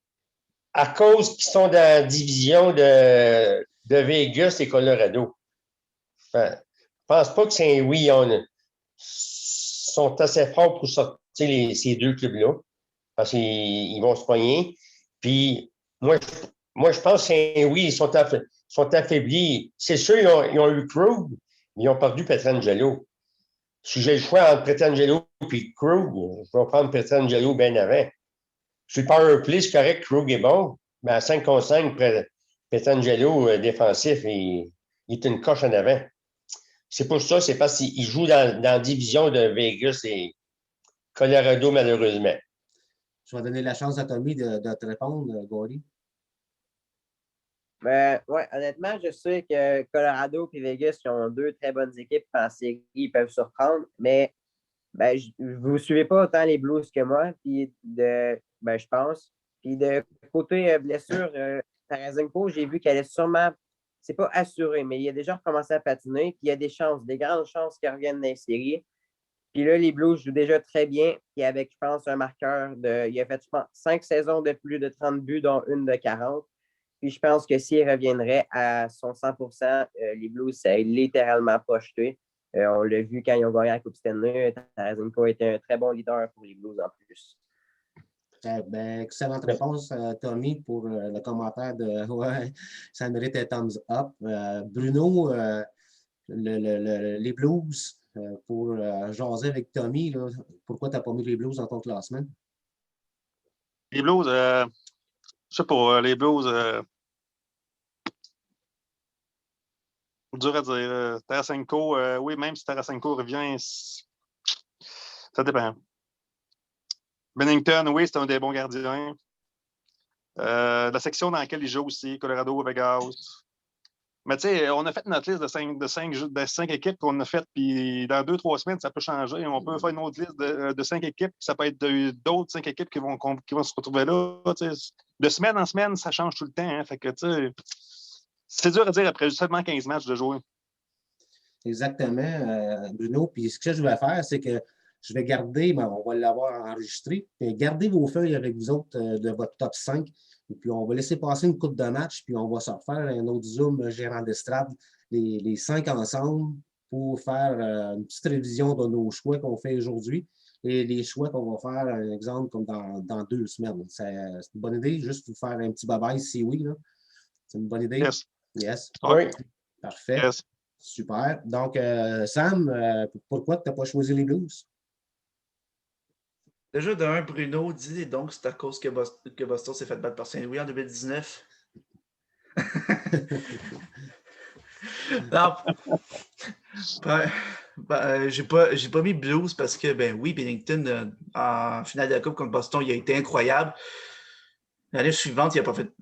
à cause qu'ils sont dans la division de Vegas et Colorado. Enfin, je ne pense pas que Saint-Louis sont assez forts pour sortir ces deux clubs-là, parce qu'ils vont se poigner. Puis, moi, je pense que Saint-Louis, ils sont affaiblis. C'est sûr, ils ont eu Krug, mais ils ont perdu Pietrangelo. Si j'ai le choix entre Pietrangelo et Krug, je vais prendre Pietrangelo bien avant. Je suis power play, c'est correct, Krug est bon, mais à 5 contre 5, Pietrangelo défensif, il est une coche en avant. C'est pour ça, c'est parce qu'il joue dans la division de Vegas et Colorado, malheureusement. Je vais donner la chance à Tommy de te répondre, Gordy. Ouais, honnêtement, je sais que Colorado et Vegas ils ont deux très bonnes équipes en série, ils peuvent surprendre, mais vous ne suivez pas autant les Blues que moi, puis je pense. Puis de côté blessure, Tarasenko, j'ai vu qu'elle est sûrement, c'est pas assuré, mais il a déjà recommencé à patiner, puis il y a des grandes chances qu'il revienne dans les séries. Puis là, les Blues jouent déjà très bien, puis avec, je pense, un marqueur il a fait, je pense, 5 saisons de plus de 30 buts, dont une de 40. Puis je pense que s'il reviendrait à son 100%, les Blues, ça a littéralement pas jeté. On l'a vu quand ils ont gagné la Coupe Stanley. Tarasenko était un très bon leader pour les Blues en plus. Excellente réponse, Tommy, pour le commentaire de ouais, ça mérite un thumbs up. Bruno, les Blues, pour jaser avec Tommy, là, pourquoi tu n'as pas mis les Blues dans ton classement? Les Blues, je sais pas, les Blues, dur à dire. Tarasenko, oui, même si Tarasenko revient, ça dépend. Binnington, oui, c'est un des bons gardiens. La section dans laquelle il joue aussi, Colorado, Vegas. Mais tu sais, on a fait notre liste de cinq équipes qu'on a faites, puis dans 2-3 semaines, ça peut changer. On peut faire une autre liste de 5 équipes, puis ça peut être d'autres 5 équipes qui vont se retrouver là. De semaine en semaine, ça change tout le temps. Hein, fait que, tu sais, c'est dur à dire après seulement 15 matchs de jouer. Exactement, Bruno. Puis ce que je vais faire, c'est que je vais garder, on va l'avoir enregistré, puis gardez vos feuilles avec vous autres de votre top 5. Et puis on va laisser passer une coupe de match, puis on va se refaire un autre Zoom gérant d'estrade, les 5 ensemble, pour faire une petite révision de nos choix qu'on fait aujourd'hui et les choix qu'on va faire, un exemple, comme dans 2 semaines. C'est une bonne idée, juste pour faire un petit bye-bye si oui. Là. C'est une bonne idée? Yes. Yes. Oui. Parfait. Yes. Super. Donc, Sam, pourquoi tu n'as pas choisi les Blues? Déjà, d'un, Bruno dit donc c'est à cause que Boston s'est fait battre par Saint-Louis en 2019. Non. J'ai pas mis Blues parce que, oui, Binnington, en finale de la Coupe contre Boston, il a été incroyable. L'année suivante, il a pas fait.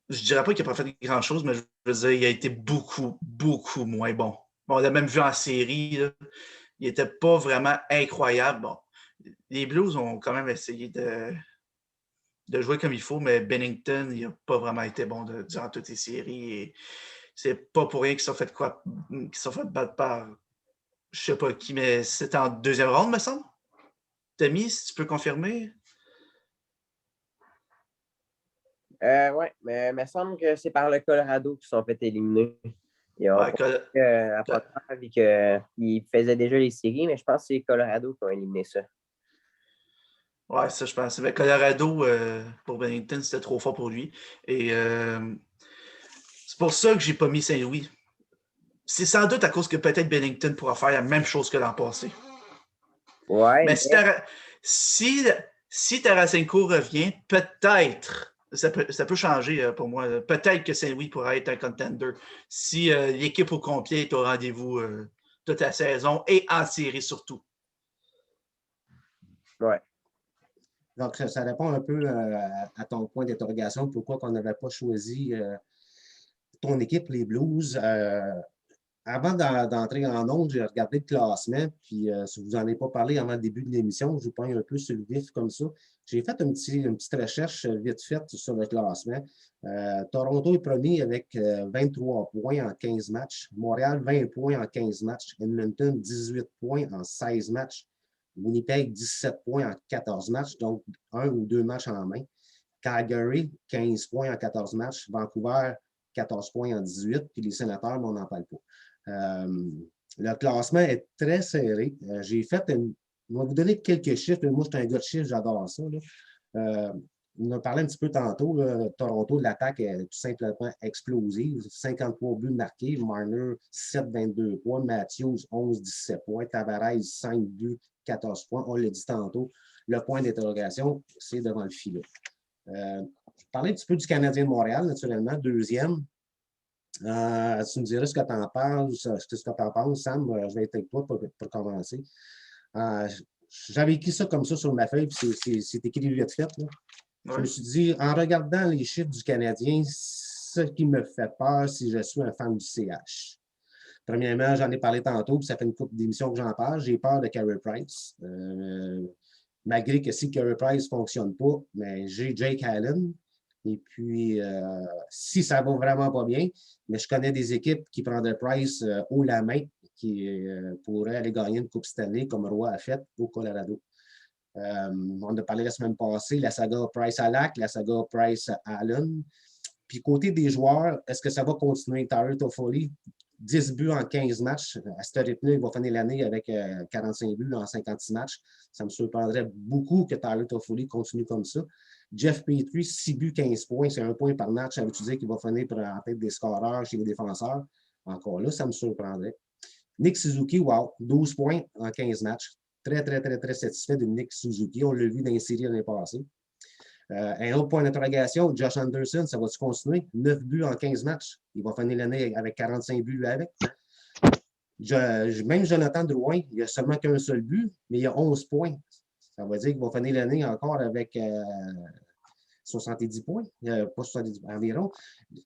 Je dirais pas qu'il n'a pas fait grand-chose, mais je veux dire, il a été beaucoup, beaucoup moins bon. On l'a même vu en série. Là. Il n'était pas vraiment incroyable. Bon, les Blues ont quand même essayé de jouer comme il faut, mais Binnington, il n'a pas vraiment été bon durant toutes les séries. Et c'est pas pour rien qu'ils sont fait battre par je sais pas qui, mais c'était en deuxième ronde, me semble. Tommy, si tu peux confirmer? Oui, mais il me semble que c'est par le Colorado qu'ils sont fait éliminer. Ils ont vu qu'ils faisaient déjà les séries, mais je pense que c'est Colorado qui ont éliminé ça. Ouais, ça, je pense. Mais Colorado, pour Binnington, c'était trop fort pour lui. Et C'est pour ça que je n'ai pas mis Saint-Louis. C'est sans doute à cause que peut-être Bennington pourra faire la même chose que l'an passé. Ouais. Mais si Tarasenko revient, peut-être, ça peut changer pour moi. Peut-être que Saint-Louis pourra être un contender si l'équipe au complet est au rendez-vous toute la saison et en série surtout. Ouais. Donc, ça répond un peu à ton point d'interrogation, pourquoi on n'avait pas choisi ton équipe, les Blues. Avant d'entrer en ondes, j'ai regardé le classement, puis si vous n'en avez pas parlé avant le début de l'émission, je vous pogne un peu sur le vif comme ça. J'ai fait une petite recherche vite faite sur le classement. Toronto est premier avec 23 points en 15 matchs. Montréal, 20 points en 15 matchs. Edmonton, 18 points en 16 matchs. Winnipeg, 17 points en 14 matchs, donc 1 ou 2 matchs en main. Calgary, 15 points en 14 matchs. Vancouver, 14 points en 18. Puis les Sénateurs, on n'en parle pas. Le classement est très serré. J'ai fait je vais vous donner quelques chiffres. Moi, je suis un gars de chiffres, j'adore ça. On a parlé un petit peu tantôt. Toronto, l'attaque est tout simplement explosive. 53 buts marqués. Marner, 7-22 points. Matthews, 11-17 points. Tavares, 5 buts, 14 points. On l'a dit tantôt. Le point d'interrogation, c'est devant le filet. Je parlais un petit peu du Canadien de Montréal, naturellement, deuxième. Tu me dirais ce que tu en penses, Sam. Je vais être avec toi pour commencer. J'avais écrit ça comme ça sur ma feuille, puis c'est écrit vite fait. Là. Je me suis dit, en regardant les chiffres du Canadien, ce qui me fait peur si je suis un fan du CH. Premièrement, j'en ai parlé tantôt, puis ça fait une couple d'émissions que j'en parle. J'ai peur de Carey Price. Malgré que si Carey Price ne fonctionne pas, mais j'ai Jake Allen. Et puis, si ça va vraiment pas bien, mais je connais des équipes qui prendraient Price haut la main, qui pourraient aller gagner une Coupe Stanley comme Roy a fait au Colorado. On a parlé la semaine passée, la saga Price-Halak, la saga Price-Allen. Puis côté des joueurs, est-ce que ça va continuer? Tyler Toffoli, 10 buts en 15 matchs. À ce rythme, il va finir l'année avec 45 buts en 56 matchs. Ça me surprendrait beaucoup que Tyler Toffoli continue comme ça. Jeff Petrie, 6 buts, 15 points. C'est 1 point par match. Ça veut dire qu'il va finir en tête des scoreurs chez les défenseurs? Encore là, ça me surprendrait. Nick Suzuki, wow, 12 points en 15 matchs. Très, très, très, très satisfait de Nick Suzuki. On l'a vu dans les séries l'année passée. Un autre point d'interrogation, Josh Anderson, ça va-tu continuer? 9 buts en 15 matchs. Il va finir l'année avec 45 buts lui avec. Même Jonathan Drouin, il n'a seulement qu'un seul but, mais il a 11 points. Ça veut dire qu'il va finir l'année encore avec 70 points, pas 70 environ.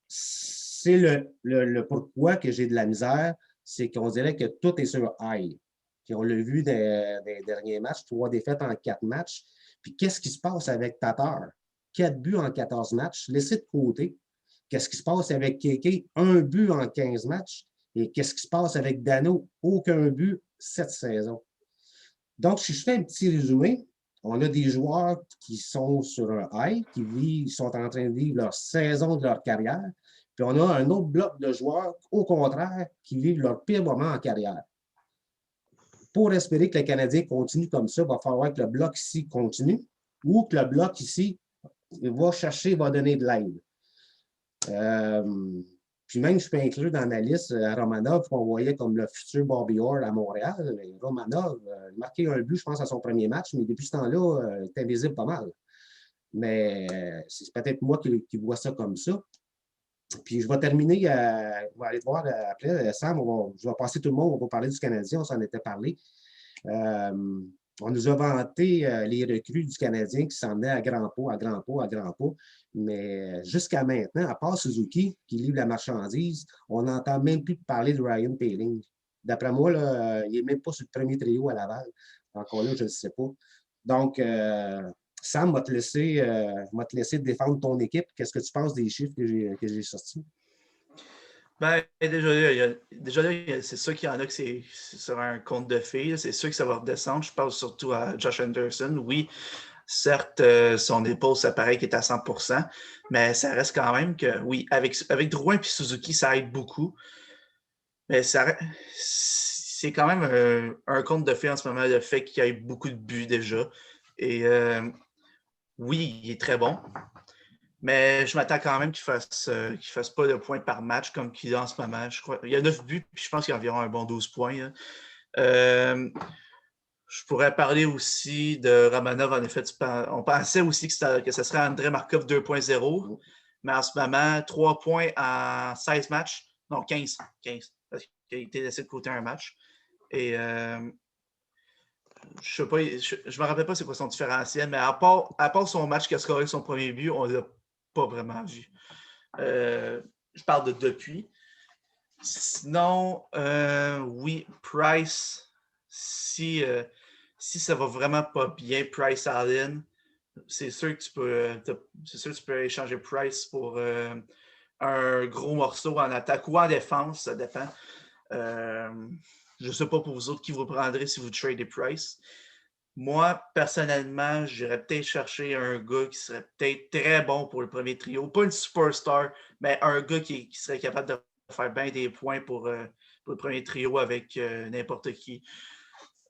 C'est le pourquoi que j'ai de la misère, c'est qu'on dirait que tout est sur high. Puis on l'a vu des derniers matchs, 3 défaites en 4 matchs. Puis qu'est-ce qui se passe avec Tatar? 4 buts en 14 matchs, laissé de côté. Qu'est-ce qui se passe avec Kéké? 1 but en 15 matchs. Et qu'est-ce qui se passe avec Dano? Aucun but cette saison. Donc, si je fais un petit résumé, on a des joueurs qui sont sur un high, qui sont en train de vivre leur saison de leur carrière. Puis on a un autre bloc de joueurs, au contraire, qui vivent leur pire moment en carrière. Pour espérer que le Canadien continue comme ça, il va falloir que le bloc ici continue ou que le bloc ici va chercher, va donner de l'aide. Puis même, je peux inclure dans ma liste Romanov, qu'on voyait comme le futur Bobby Orr à Montréal. Romanov a marqué un but, je pense, à son premier match, mais depuis ce temps-là, il est invisible pas mal. Mais c'est peut-être moi qui vois ça comme ça. Puis je vais terminer, on va aller te voir après, Sam, je vais passer tout le monde, on va parler du Canadien, on s'en était parlé. On nous a vanté les recrues du Canadien qui s'en venaient à grands pas. Mais jusqu'à maintenant, à part Suzuki qui livre la marchandise, on n'entend même plus parler de Ryan Poehling. D'après moi, là, il n'est même pas sur le premier trio à Laval. Encore là, je ne sais pas. Donc, Sam, va te laisser défendre ton équipe. Qu'est-ce que tu penses des chiffres que j'ai sortis? Ben, déjà là, c'est sûr qu'il y en a que c'est sur un compte de fées. C'est sûr que ça va redescendre. Je pense surtout à Josh Anderson. Oui, certes, son épaule, ça paraît qu'il est à 100%, mais ça reste quand même que, oui, avec Drouin et Suzuki, ça aide beaucoup. Mais c'est quand même un compte de fées en ce moment, le fait qu'il y ait beaucoup de buts déjà. Et oui, il est très bon. Mais je m'attends quand même qu'il fasse pas de points par match comme qu'il a en ce moment. Je crois, il y a 9 buts, puis je pense qu'il y a environ un bon 12 points. Là. Je pourrais parler aussi de Romanov. En effet, on pensait aussi que ce serait Andrei Markov 2.0, mais en ce moment, 3 points en 16 matchs. Non, 15. Parce qu'il a été laissé de côté un match. Et je me rappelle pas c'est quoi son différentiel, mais à part son match qui a scoré son premier but, on l'a pas vraiment vu. Je parle de depuis. Sinon, oui, Price, si ça va vraiment pas bien, Price Allen, c'est sûr que tu peux échanger Price pour un gros morceau en attaque ou en défense, ça dépend. Je ne sais pas pour vous autres qui vous prendrez si vous tradez Price. Moi, personnellement, j'irais peut-être chercher un gars qui serait peut-être très bon pour le premier trio. Pas une superstar, mais un gars qui serait capable de faire bien des points pour le premier trio avec n'importe qui.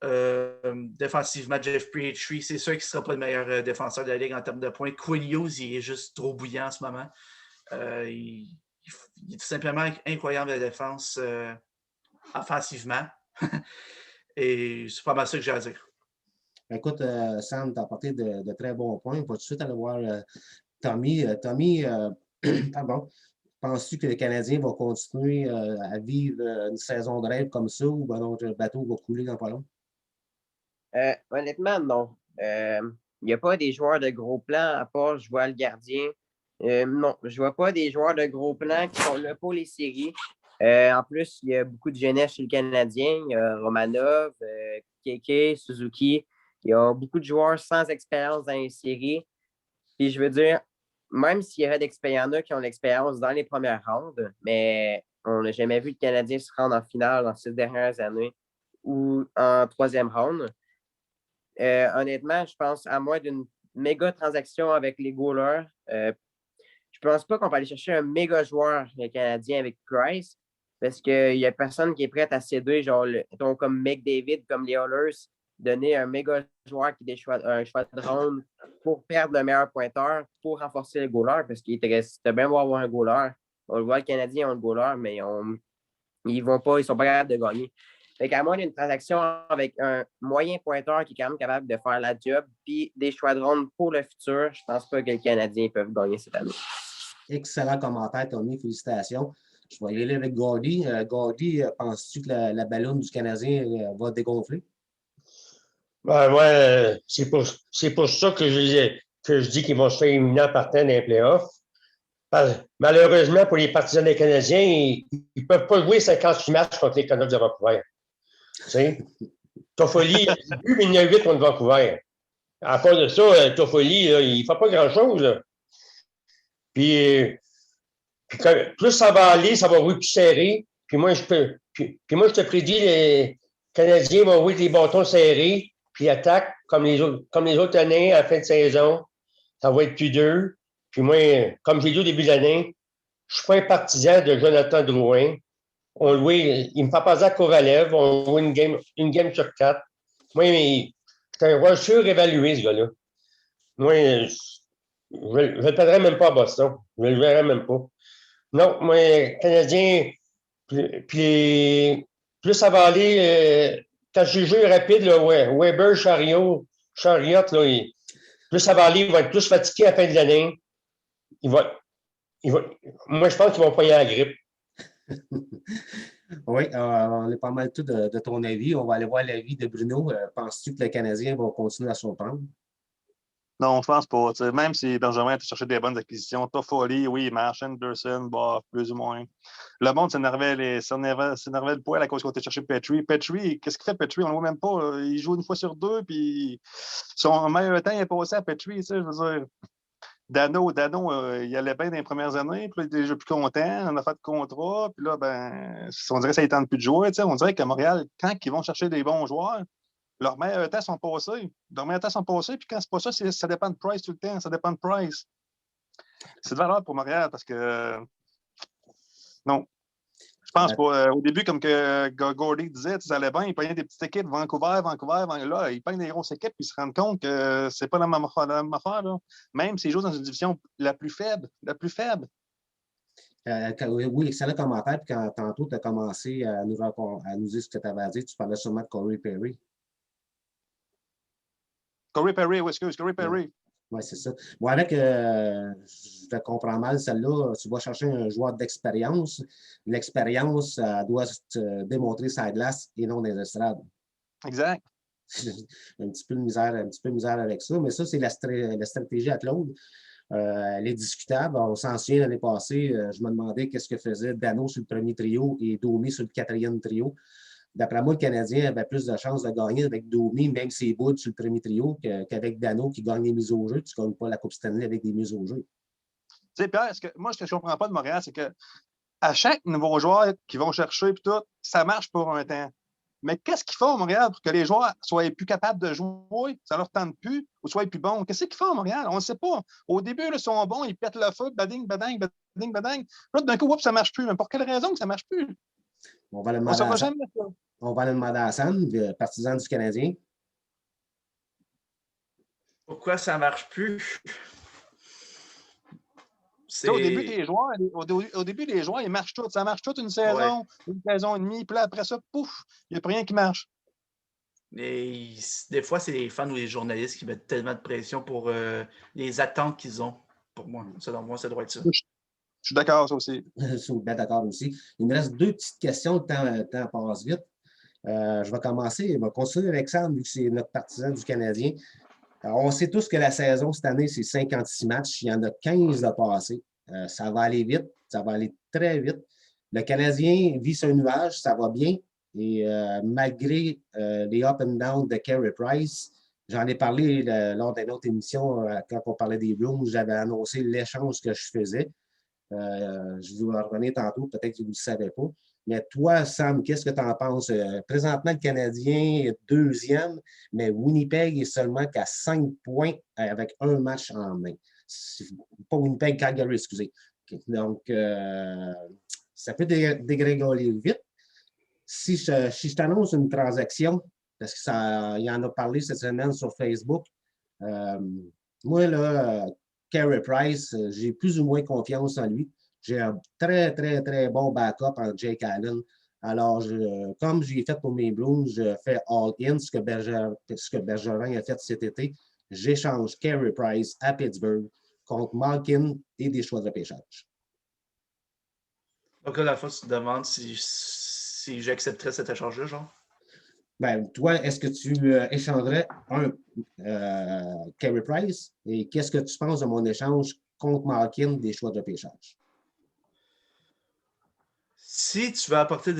Défensivement, Jeff Petrie, c'est sûr qu'il ne sera pas le meilleur défenseur de la Ligue en termes de points. Quinn Hughes, il est juste trop bouillant en ce moment. Il est tout simplement incroyable de défense offensivement. Et c'est pas mal ça que j'ai à dire. Écoute, Sam, tu as apporté de très bons points. On va tout de suite aller voir Tommy. Tommy, pardon. Penses-tu que le Canadien va continuer à vivre une saison de rêve comme ça ou ben notre bateau va couler dans pas long? Honnêtement, non. Il n'y a pas des joueurs de gros plans, à part je vois le gardien. Non, je ne vois pas des joueurs de gros plans qui sont là pour les séries. En plus, il y a beaucoup de jeunesse chez le Canadien. Il y a Romanov, Keke, Suzuki. Il y a beaucoup de joueurs sans expérience dans les séries. Puis je veux dire, même s'il y avait d'expérience qui ont l'expérience dans les premières rounds, mais on n'a jamais vu le Canadien se rendre en finale dans ces dernières années ou en troisième round. Honnêtement, je pense à moins d'une méga transaction avec les goalers. Je pense pas qu'on va aller chercher un méga joueur canadien avec Price parce qu'il n'y a personne qui est prêt à céder, genre, comme McDavid, comme les Oilers, donner un méga joueur qui est un choix de ronde pour perdre le meilleur pointeur, pour renforcer le goaler, parce qu'il te reste bien beau avoir un goaler. On le voit, le Canadien ont le goaler, mais ils sont pas capables de gagner. Fait qu'à moins d'une transaction avec un moyen pointeur qui est quand même capable de faire la job, puis des choix de ronde pour le futur, je pense pas que les Canadiens peuvent gagner cette année. Excellent commentaire, Tommy. Félicitations. Je vais y aller avec Gordy. Gordy, penses-tu que la ballonne du Canadien va dégonfler? Ben, moi, c'est pour ça que je dis qu'ils vont se faire éliminer en partant dans les playoffs. Malheureusement, pour les partisans des Canadiens, ils ne peuvent pas jouer 58 matchs contre les Canucks de Vancouver. Tu sais? Toffoli, il y en a 8 contre Vancouver. À part de ça, Toffoli, il ne fait pas grand-chose. Là. Puis plus ça va aller, ça va rouler plus serré. Puis moi, je te prédis, les Canadiens vont rouler les bâtons serrés, puis attaquent comme les autres années à la fin de saison. Ça va être plus dur. Puis moi, comme j'ai dit au début de l'année, je ne suis pas un partisan de Jonathan Drouin. Il me fait passer à Kovalev. On joue une game sur 4. Moi, c'est un rôle surévalué, ce gars-là. Moi, je ne le perdrai même pas à Boston. Je ne le verrai même pas. Non, moi, Canadien, puis plus ça va aller, quand j'ai joué rapide, là, Weber, Chariot, là, plus ça va aller, ils vont être plus fatigués à la fin de l'année. Moi, je pense qu'ils vont pas y aller à la grippe. Oui, on est pas mal tout de ton avis. On va aller voir l'avis de Bruno. Penses-tu que les Canadiens vont continuer à surprendre? Non, je pense pas. T'sais, même si Benjamin a cherché des bonnes acquisitions, Toffoli, oui, il marche, Anderson, bah, plus ou moins. Le monde s'énervait le poil à cause qu'on était cherché Petrie. Petrie, qu'est-ce qu'il fait Petrie? On ne le voit même pas. Là. Il joue une fois sur deux, puis son meilleur temps est passé à Petrie. Je veux dire. Dano, il allait bien dans les premières années, puis là, il était déjà plus content, on a fait de contrat, puis là, ben, on dirait que ça ne tente plus de jouer. On dirait qu'à Montréal, quand ils vont chercher des bons joueurs, leurs meilleurs temps sont passés. Puis quand c'est pas ça, ça dépend de Price tout le temps. Ça dépend de Price. C'est de valeur pour Montréal parce que non. Je pense qu'au début, comme que Gordy disait, ça allait bien, il prenait des petites équipes, Vancouver, là, il prennent des grosses équipes, puis ils se rendent compte que c'est pas la même affaire, là. Même s'ils jouent dans une division la plus faible. Oui, excellent commentaire. Puis quand tantôt tu as commencé à nous dire ce que tu avais à dire, tu parlais sûrement de Corey Perry. Corey Perry, oui, excuse, Corey Perry. Oui, c'est ça. Moi, avec, je te comprends mal, celle-là, tu vas chercher un joueur d'expérience. L'expérience, elle doit se démontrer sur la glace et non dans les estrades. Exact. un petit peu de misère avec ça, mais ça, c'est la stratégie à Claude. Elle est discutable. On s'en souvient l'année passée, je me demandais qu'est-ce que faisait Dano sur le premier trio et Domi sur le quatrième trio. D'après moi, le Canadien avait plus de chances de gagner avec Domi, même ses bouts sur le premier trio, qu'avec Dano qui gagne les mises au jeu. Tu ne gagnes pas la Coupe Stanley avec des mises au jeu. Tu sais, Pierre, moi, ce que je ne comprends pas de Montréal, c'est qu'à chaque nouveau joueur qu'ils vont chercher, puis tout, ça marche pour un temps. Mais qu'est-ce qu'ils font à Montréal pour que les joueurs soient plus capables de jouer, ça leur tente plus, ou soient plus bons? Qu'est-ce qu'ils font à Montréal? On ne sait pas. Au début, là, ils sont bons, ils pètent le feu, bading, bading, bading, bading. Là, d'un coup, ça ne marche plus. Mais pour quelle raison que ça ne marche plus? On va le demander à Sam, le partisan du Canadien. Pourquoi ça ne marche plus? Au début, les joueurs, ils marchent tous. Ça marche toute une saison, une saison et demie. Puis là, après ça, pouf, il n'y a plus rien qui marche. Et des fois, c'est les fans ou les journalistes qui mettent tellement de pression pour les attentes qu'ils ont. Pour moi, selon moi, ça doit être ça. Je suis d'accord, ça aussi. Je suis bien d'accord aussi. Il me reste 2 petites questions. Le temps passe vite. Je vais commencer. Je vais continuer avec Sam, vu que c'est notre partisan du Canadien. Alors, on sait tous que la saison cette année, c'est 56 matchs. Il y en a 15 de passés. Ça va aller vite. Ça va aller très vite. Le Canadien vit sur un nuage. Ça va bien. Et malgré les up and down de Carey Price, j'en ai parlé lors d'une autre émission quand on parlait des Blues. J'avais annoncé l'échange que je faisais. Je vous en revenir tantôt. Peut-être que vous ne le savez pas. Mais toi, Sam, qu'est-ce que tu en penses? Présentement, le Canadien est 2e, mais Winnipeg est seulement qu'à 5 points avec un match en main. Pas Winnipeg, Calgary, excusez. Donc, ça peut dégringoler vite. Si je t'annonce une transaction, parce qu'il y en a parlé cette semaine sur Facebook, moi, là, Carey Price, j'ai plus ou moins confiance en lui. J'ai un très, très, très bon backup en Jake Allen. Alors, comme j'ai fait pour mes Blues, je fais all-in, ce que Bergeron a fait cet été. J'échange Carey Price à Pittsburgh contre Malkin et des choix de repêchage. Donc là, la fois, tu te demandes si j'accepterais cet échange-là, genre? Ben, toi, est-ce que tu échangerais un Carey Price? Et qu'est-ce que tu penses de mon échange contre Malkin des choix de repêchage? Si tu veux apporter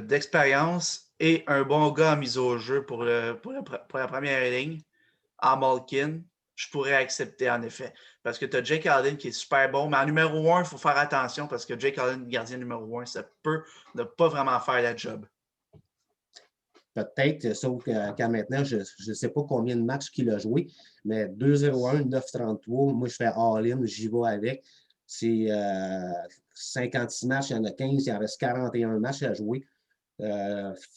d'expérience et un bon gars en mise au jeu pour la première ligne, en Malkin, je pourrais accepter en effet. Parce que tu as Jake Allen qui est super bon, mais en numéro 1, il faut faire attention parce que Jake Allen, gardien numéro 1, ça peut ne pas vraiment faire la job. Peut-être, sauf qu'à maintenant, je ne sais pas combien de matchs qu'il a joué, mais 2-0-1, 9-33, moi je fais all-in, j'y vais avec. C'est 56 matchs, il y en a 15, il en reste 41 matchs à jouer.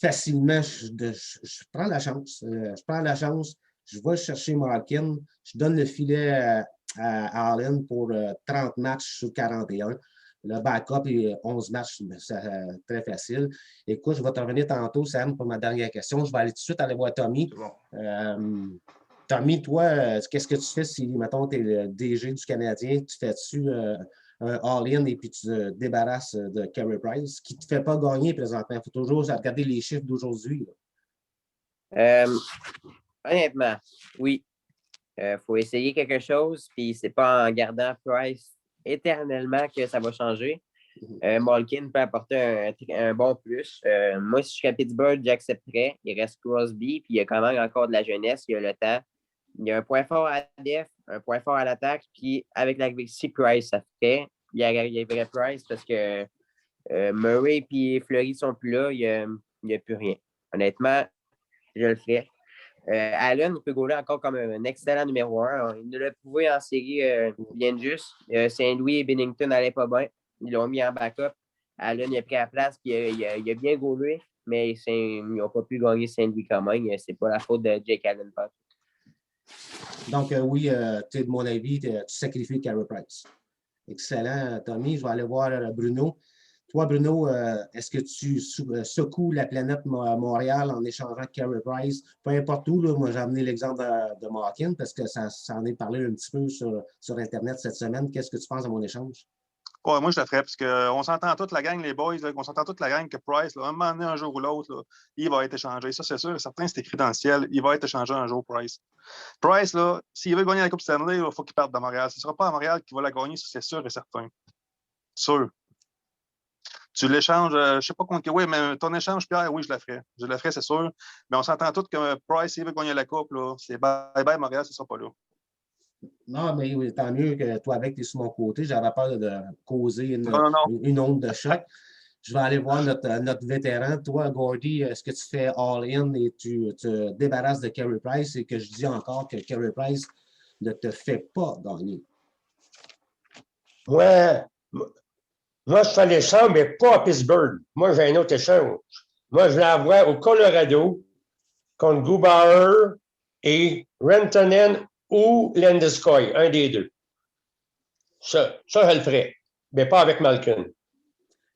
Facilement, je prends la chance. Je vais chercher Malkin, je donne le filet à Allen pour 30 matchs sur 41. Le backup est 11 matchs, c'est très facile. Écoute, je vais te revenir tantôt, Sam, pour ma dernière question. Je vais aller tout de suite aller voir Tommy. Bon. Tommy, toi, qu'est-ce que tu fais si, mettons, tu es le DG du Canadien, tu fais-tu un all-in et puis tu te débarrasses de Carey Price, qui ne te fait pas gagner présentement? Il faut toujours regarder les chiffres d'aujourd'hui. Honnêtement, oui. Faut essayer quelque chose, puis c'est pas en gardant Price éternellement que ça va changer. Malkin peut apporter un bon plus. Moi, si je suis à Pittsburgh, j'accepterais. Il reste Crosby, puis il y a quand même encore de la jeunesse, il y a le temps. Il y a un point fort à la def, un point fort à l'attaque, puis avec la Price, ça fait. Il y avait Price parce que Murray et Fleury ne sont plus là, il n'y a plus rien. Honnêtement, je le ferais. Allen, il peut gauler encore comme un excellent numéro 1. Il nous l'a prouvé en série bien juste. Saint-Louis et Binnington n'allaient pas bien. Ils l'ont mis en backup. Allen il a pris la place, puis il a bien gaulé, mais ils n'ont pas pu gagner Saint-Louis quand même. C'est pas la faute de Jake Allen. Donc, oui, tu es de mon avis, tu sacrifies Carey Price. Excellent, Tommy. Je vais aller voir Bruno. Toi, Bruno, est-ce que tu secoues la planète Montréal en échangeant Carey Price? Peu importe où, là, moi j'ai amené l'exemple de Malkin parce que ça en est parlé un petit peu sur Internet cette semaine. Qu'est-ce que tu penses de mon échange? Ouais, moi, je le ferais parce qu'on s'entend toute la gang, les boys, là, on s'entend toute la gang que Price, là, un moment donné, un jour ou l'autre, là, il va être échangé. Ça, c'est sûr. Certains, c'est écrit dans le ciel. Il va être échangé un jour, Price. Price, là, s'il veut gagner la Coupe Stanley, il faut qu'il parte de Montréal. Ce ne sera pas à Montréal qu'il va la gagner, ça, c'est sûr et certain. Sûr. Tu l'échanges, je ne sais pas contre. Oui, mais ton échange, Pierre, oui, je le ferais. Je le ferais, c'est sûr. Mais on s'entend tous que Price, s'il veut gagner la Coupe, là, c'est bye-bye Montréal, ce ne sera pas là. Non, mais oui, tant mieux que toi, avec, tu es sur mon côté. J'avais peur de causer Non. une onde de choc. Je vais aller voir notre vétéran. Toi, Gordy, est-ce que tu fais all-in et tu te débarrasses de Carey Price et que je dis encore que Carey Price ne te fait pas gagner? Moi, je fais l'échange, mais pas à Pittsburgh. Moi, j'ai un autre échange. Moi, je l'envoie au Colorado contre Grubauer et Rantanen ou Landeskog, un des deux. Ça, je le ferai, mais pas avec Malkin.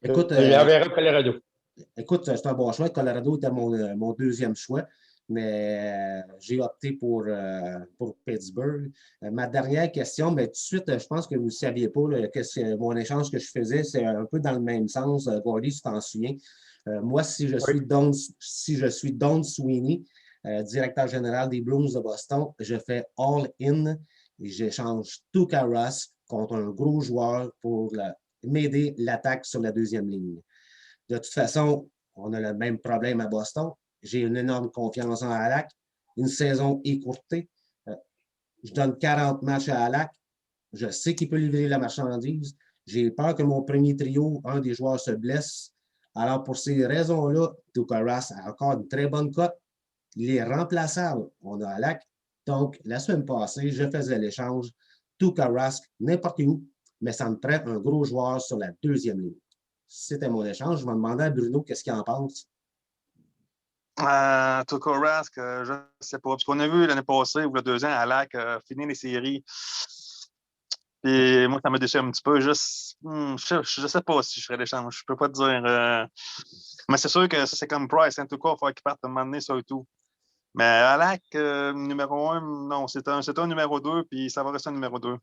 Écoute, Je l'enverrai au Colorado. Écoute, c'est un bon choix. Colorado était mon deuxième choix, mais j'ai opté pour Pittsburgh. Ma dernière question, mais tout de suite, je pense que vous ne saviez pas là, que mon échange que je faisais, c'est un peu dans le même sens. Gordy, tu t'en souviens. Moi, si je suis Don Sweeney, directeur général des Bruins de Boston, je fais all-in et j'échange Tuukka Rask contre un gros joueur pour m'aider l'attaque sur la deuxième ligne. De toute façon, on a le même problème à Boston. J'ai une énorme confiance en Halak. Une saison écourtée. Je donne 40 matchs à Halak. Je sais qu'il peut livrer la marchandise. J'ai peur que mon premier trio, un des joueurs se blesse. Alors, pour ces raisons-là, Tuukka Rask a encore une très bonne cote. Il est remplaçable. On a Halak. Donc, la semaine passée, je faisais l'échange Tuukka Rask n'importe où, mais ça me prend un gros joueur sur la deuxième ligne. C'était mon échange. Je vais demander à Bruno qu'est-ce qu'il en pense. Tuukka Rask, je ne sais pas. Parce qu'on a vu l'année passée, ou il y a 2 ans, Halak finir les séries. Puis moi, ça m'a déçu un petit peu. Je ne sais pas si je ferais l'échange. Je ne peux pas te dire. Mais c'est sûr que ça, c'est comme Price. En tout cas, il faut qu'il parte à un moment donné, ça et tout. Mais Halak, numéro 1, non, c'est un numéro 2, puis ça va rester un numéro 2.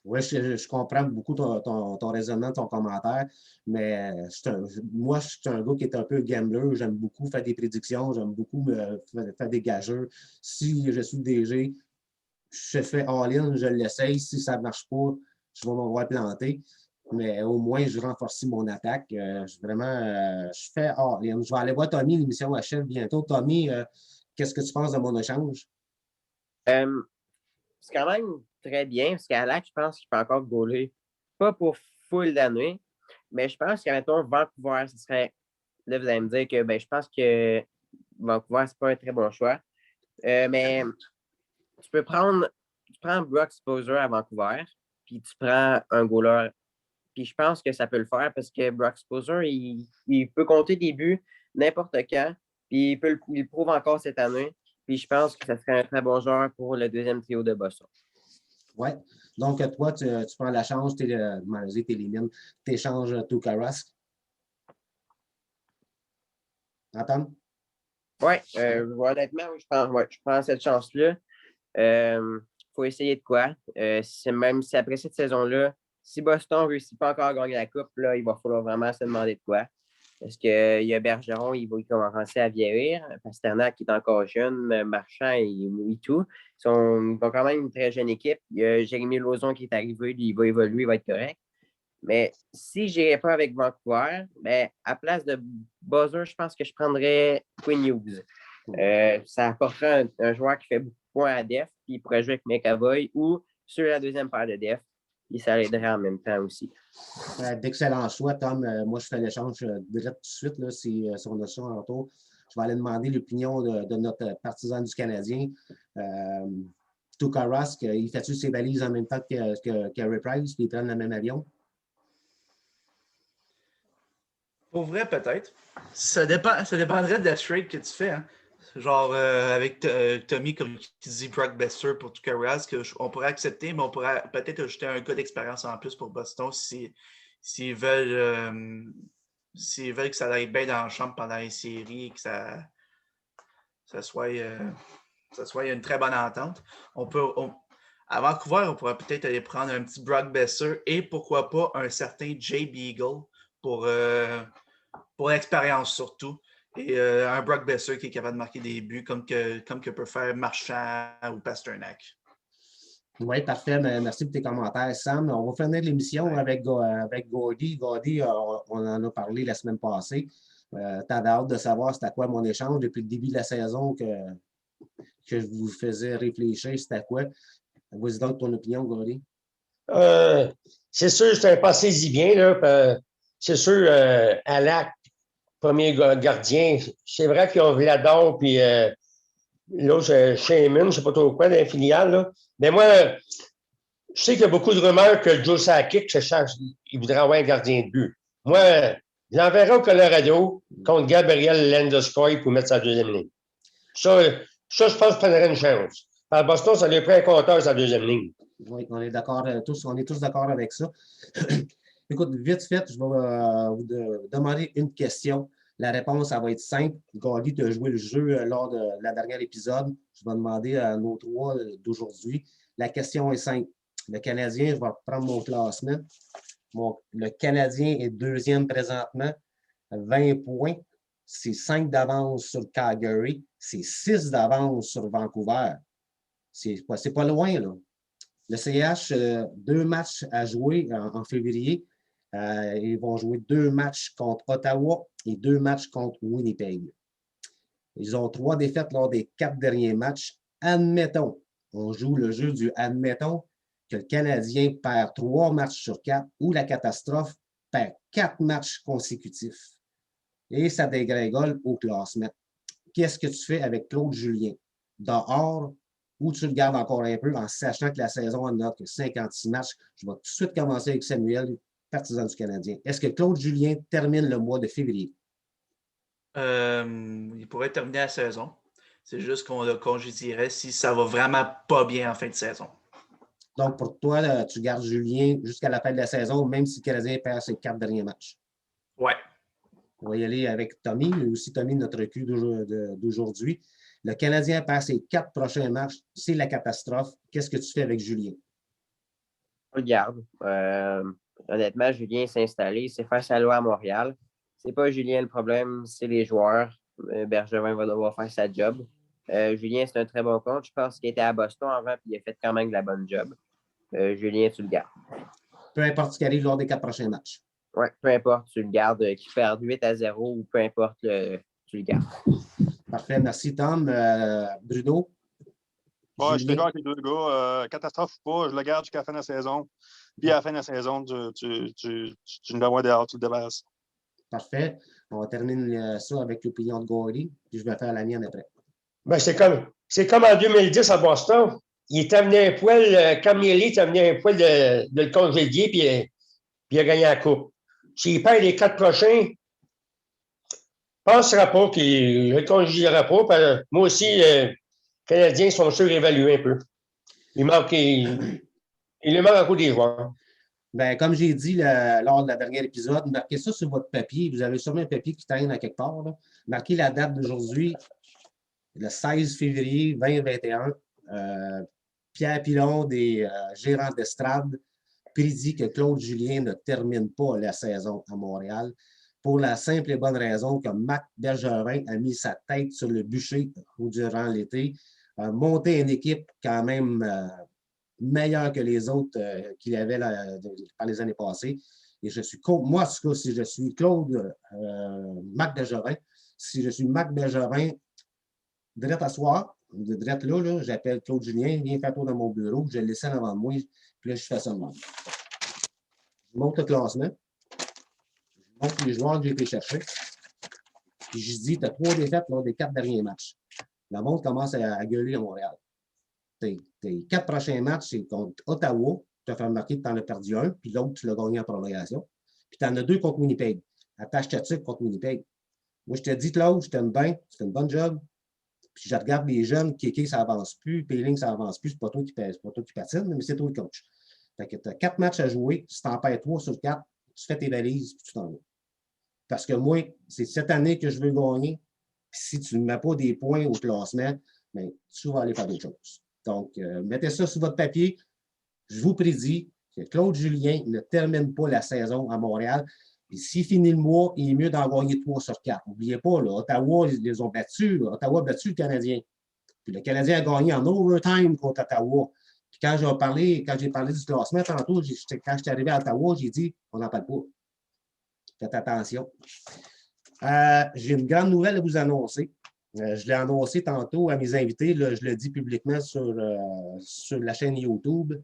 Oui, je comprends beaucoup ton raisonnement, ton commentaire, mais moi, je suis un gars qui est un peu gambler. J'aime beaucoup faire des prédictions, j'aime beaucoup faire des gageurs. Si je suis DG, je fais all-in, je l'essaye. Si ça ne marche pas, je vais m'avoir planté. Mais au moins, je renforce mon attaque. Je fais all-in. Je vais aller voir Tommy, l'émission achève bientôt. Tommy, qu'est-ce que tu penses de mon échange? C'est quand même très bien, parce qu'à Halak, je pense qu'il peut encore gauler. Pas pour full d'années, mais je pense qu'à mettons, Vancouver, ce serait. Là, vous allez me dire que je pense que Vancouver, c'est pas un très bon choix. Mais tu prends Brock Sposer à Vancouver, puis tu prends un goaler. Puis je pense que ça peut le faire parce que Brock Sposer, il peut compter des buts n'importe quand, puis il le prouve encore cette année. Puis je pense que ça serait un très bon joueur pour le deuxième trio de Boston. Oui. Donc, toi, tu prends la chance, tu élimines, tu échanges Tuukka Rask. Attends? Oui, honnêtement, je prends cette chance-là. Il faut essayer de quoi. Même si après cette saison-là, si Boston ne réussit pas encore à gagner la Coupe, là, il va falloir vraiment se demander de quoi. Parce qu'il y a Bergeron, il va commencer à vieillir. Pasternak qui est encore jeune, Marchand et tout. Ils ont quand même une très jeune équipe. Il y a Jérémy Lauzon qui est arrivé, lui, il va évoluer, il va être correct. Mais si je n'irais pas avec Vancouver, à place de Buzzer, je pense que je prendrais Quinn Hughes. Ça apporterait un joueur qui fait beaucoup de points à def, puis il pourrait jouer avec McAvoy ou sur la deuxième paire de def. Puis ça l'aiderait en même temps aussi. D'excellents choix, Tom. Moi, je fais l'échange direct tout de suite, là, si on a ça en retour. Je vais aller demander l'opinion de notre partisan du Canadien. Tuukka Rask, il fait-tu ses valises en même temps que Carey Price, puis ils prennent le même avion? Pour vrai, peut-être. Ça dépendrait de la trade que tu fais. Hein. Genre, avec Tommy, comme tu dis, Brock Besser pour Tuukka Rask, on pourrait accepter, mais on pourrait peut-être ajouter un cas d'expérience en plus pour Boston s'ils veulent, que ça aille bien dans la chambre pendant les séries et que ça soit une très bonne entente. À Vancouver, on pourrait peut-être aller prendre un petit Brock Besser et pourquoi pas un certain Jay Beagle pour l'expérience surtout. Et un Brock Besser qui est capable de marquer des buts comme que peut faire Marchand ou Pasternak. Oui, parfait. Merci pour tes commentaires, Sam. On va finir l'émission avec Gordy. Gordy, on en a parlé la semaine passée. Tu avais hâte de savoir c'était quoi mon échange depuis le début de la saison que je vous faisais réfléchir. C'était quoi? Vas-y donc ton opinion, Gordy. C'est sûr, c'est un passé-y bien. Là, c'est sûr, Alak, premier gardien, c'est vrai qu'ils ont Vladon, puis l'autre, Shaman, je ne sais pas trop quoi, dans les filiales. Là. Mais moi, je sais qu'il y a beaucoup de rumeurs que Joe Sakic il voudrait avoir un gardien de but. Moi, j'enverrai au Colorado contre Gabriel Landeskog pour mettre sa deuxième ligne. Ça, je pense que je prendrais une chance. À Boston, ça lui prend un compteur sa deuxième ligne. Oui, on est d'accord tous, on est tous d'accord avec ça. Écoute, vite fait, je vais vous demander une question. La réponse, ça va être simple. Gordy, tu as joué le jeu lors de la dernière épisode. Je vais demander à nos trois d'aujourd'hui. La question est simple. Le Canadien, je vais reprendre mon classement. Le Canadien est deuxième présentement, 20 points. C'est 5 d'avance sur Calgary. C'est 6 d'avance sur Vancouver. C'est pas loin, là. Le CH, 2 matchs à jouer en février. Ils vont jouer 2 matchs contre Ottawa et 2 matchs contre Winnipeg. Ils ont 3 défaites lors des 4 derniers matchs. Admettons, on joue le jeu du admettons que le Canadien perd 3 matchs sur 4 ou la catastrophe perd 4 matchs consécutifs. Et ça dégringole au classement. Qu'est-ce que tu fais avec Claude Julien? Dehors, ou tu le gardes encore un peu en sachant que la saison n'a que 56 matchs. Je vais tout de suite commencer avec Samuel, partisan du Canadien. Est-ce que Claude Julien termine le mois de février? Il pourrait terminer la saison. C'est juste qu'on le congédierait si ça va vraiment pas bien en fin de saison. Donc, pour toi, tu gardes Julien jusqu'à la fin de la saison, même si le Canadien perd ses 4 derniers matchs. Ouais. On va y aller avec Tommy, mais aussi Tommy, notre cul d'aujourd'hui. Le Canadien perd ses 4 prochains matchs. C'est la catastrophe. Qu'est-ce que tu fais avec Julien? On le garde. Honnêtement, Julien s'est installé. C'est faire sa loi à Montréal. C'est pas Julien le problème, c'est les joueurs. Bergevin va devoir faire sa job. Julien, c'est un très bon coach. Je pense qu'il était à Boston avant et il a fait quand même de la bonne job. Julien, tu le gardes. Peu importe ce qui arrive lors des 4 prochains matchs. Oui, peu importe, tu le gardes. Qu'il perde 8-0 ou peu importe, tu le gardes. Parfait, merci Tom. Bruno? Ouais, je suis d'accord avec les deux gars. Catastrophe ou pas, je le garde jusqu'à la fin de la saison. Puis à la fin de la saison, tu me l'envoies dehors, tu le débarrasses. Parfait. On termine ça avec l'opinion de Gordy, puis je vais faire la mienne après. Ben, c'est comme en 2010 à Boston. Il est amené un poil, comme il est amené un poil de le congédier, puis il a gagné la coupe. S'il perd les 4 prochains, je ne pensera pas qu'il ne le congédiera pas. Parce que moi aussi, les Canadiens sont surévalués un peu. Il lui manque encore des joueurs. Ben, comme j'ai dit lors de la dernière épisode, marquez ça sur votre papier. Vous avez sûrement un papier qui traîne à quelque part. Là. Marquez la date d'aujourd'hui, le 16 février 2021. Pierre Pilon des gérants d'estrade prédit que Claude Julien ne termine pas la saison à Montréal pour la simple et bonne raison que Marc Bergevin a mis sa tête sur le bûcher durant l'été, a monté une équipe quand même meilleure que les autres qu'il avait par les années passées. Et je suis moi, en tout cas, si je suis Claude Marc Bergevin, si je suis Marc Bergevin, direct à soir, direct là, j'appelle Claude Julien, viens faire tour dans mon bureau, je le laisse devant moi, puis là, je fais ça de même. Je monte le classement, je monte les joueurs que j'ai été chercher, puis je dis, tu as 3 défaites lors des 4 derniers matchs. Le monde commence à gueuler à Montréal. Tes 4 prochains matchs, c'est contre Ottawa, tu as fait remarquer que tu en as perdu un, puis l'autre, tu l'as gagné en prolongation, puis tu en as 2 contre Winnipeg. attache statique contre Winnipeg. Moi, je te dis, Claude, je t'aime bien, tu fais une bonne job. Puis je regarde les jeunes, Kéké, ça avance plus, Péling, ça avance plus, c'est pas toi qui patine, mais c'est toi le coach. Fait que tu as 4 matchs à jouer, si tu en perds 3 sur 4, tu fais tes valises, puis tu t'en vas. Parce que moi, c'est cette année que je veux gagner. Puis si tu ne mets pas des points au classement, bien, tu vas aller faire d'autres choses. Donc, mettez ça sur votre papier. Je vous prédis que Claude Julien ne termine pas la saison à Montréal. Et s'il finit le mois, il est mieux d'en gagner 3 sur 4. N'oubliez pas, là, Ottawa, ils les ont battus. Là. Ottawa a battu le Canadien. Puis le Canadien a gagné en overtime contre Ottawa. Puis quand j'ai parlé du classement tantôt, quand je suis arrivé à Ottawa, j'ai dit, on n'en parle pas. Faites attention. J'ai une grande nouvelle à vous annoncer. Je l'ai annoncé tantôt à mes invités. Là, je le dis publiquement sur la chaîne YouTube.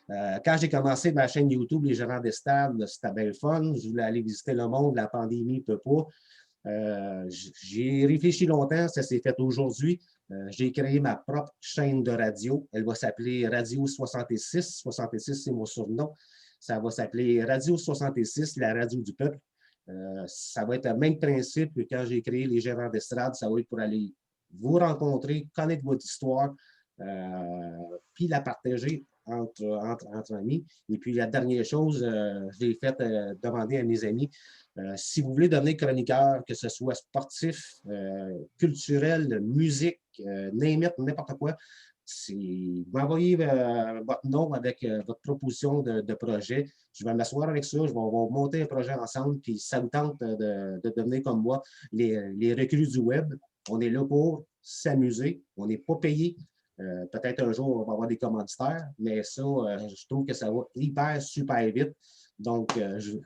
Quand j'ai commencé ma chaîne YouTube, Les Gérants des Stades, c'était bien le fun. Je voulais aller visiter le monde. La pandémie ne peut pas. J'ai réfléchi longtemps. Ça s'est fait aujourd'hui. J'ai créé ma propre chaîne de radio. Elle va s'appeler Radio 66. 66, c'est mon surnom. Ça va s'appeler Radio 66, la radio du peuple. Ça va être le même principe que quand j'ai créé les gérants d'estrade. Ça va être pour aller vous rencontrer, connaître votre histoire, puis la partager entre amis. Et puis la dernière chose, je l'ai fait demander à mes amis, si vous voulez devenir chroniqueur, que ce soit sportif, culturel, musique, name it, n'importe quoi, vous m'envoyez votre nom avec votre proposition de projet. Je vais m'asseoir avec ça, on va monter un projet ensemble, puis ça vous tente de devenir comme moi, les recrues du web. On est là pour s'amuser, on n'est pas payé. Peut-être un jour, on va avoir des commanditaires, mais ça, je trouve que ça va hyper, super vite. Donc,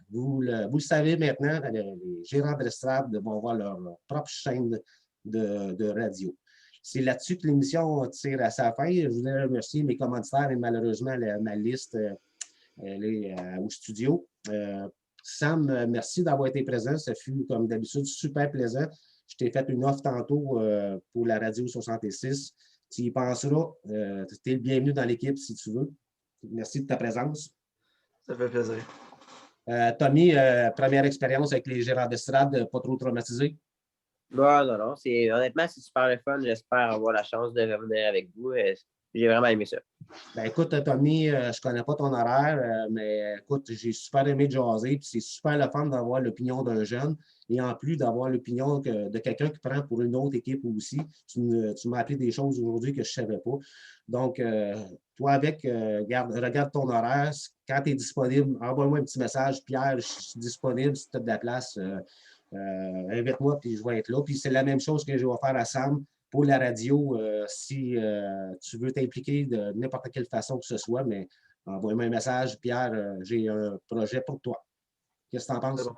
vous le savez maintenant, les gérants d'estrade vont avoir leur propre chaîne de radio. C'est là-dessus que l'émission tire à sa fin. Je voudrais remercier mes commanditaires et malheureusement, ma liste elle est au studio. Sam, merci d'avoir été présent. Ça fut, comme d'habitude, super plaisant. Je t'ai fait une offre tantôt pour la Radio 66. Tu y penseras. Tu es le bienvenu dans l'équipe si tu veux. Merci de ta présence. Ça fait plaisir. Tommy, première expérience avec les gérants d'estrade, pas trop traumatisé? Non. Honnêtement, c'est super le fun. J'espère avoir la chance de revenir avec vous. J'ai vraiment aimé ça. Ben écoute, Tommy, je ne connais pas ton horaire, mais écoute, j'ai super aimé jaser, puis c'est super le fun d'avoir l'opinion d'un jeune et en plus d'avoir l'opinion de quelqu'un qui prend pour une autre équipe aussi. Tu m'as appris des choses aujourd'hui que je ne savais pas. Donc, toi regarde ton horaire. Quand tu es disponible, envoie-moi un petit message. Pierre, je suis disponible si tu as de la place. Invite-moi, puis je vais être là. Puis c'est la même chose que je vais faire à Sam. Pour la radio, si tu veux t'impliquer de n'importe quelle façon que ce soit, mais envoie-moi un message. Pierre, j'ai un projet pour toi. Qu'est-ce que tu en penses?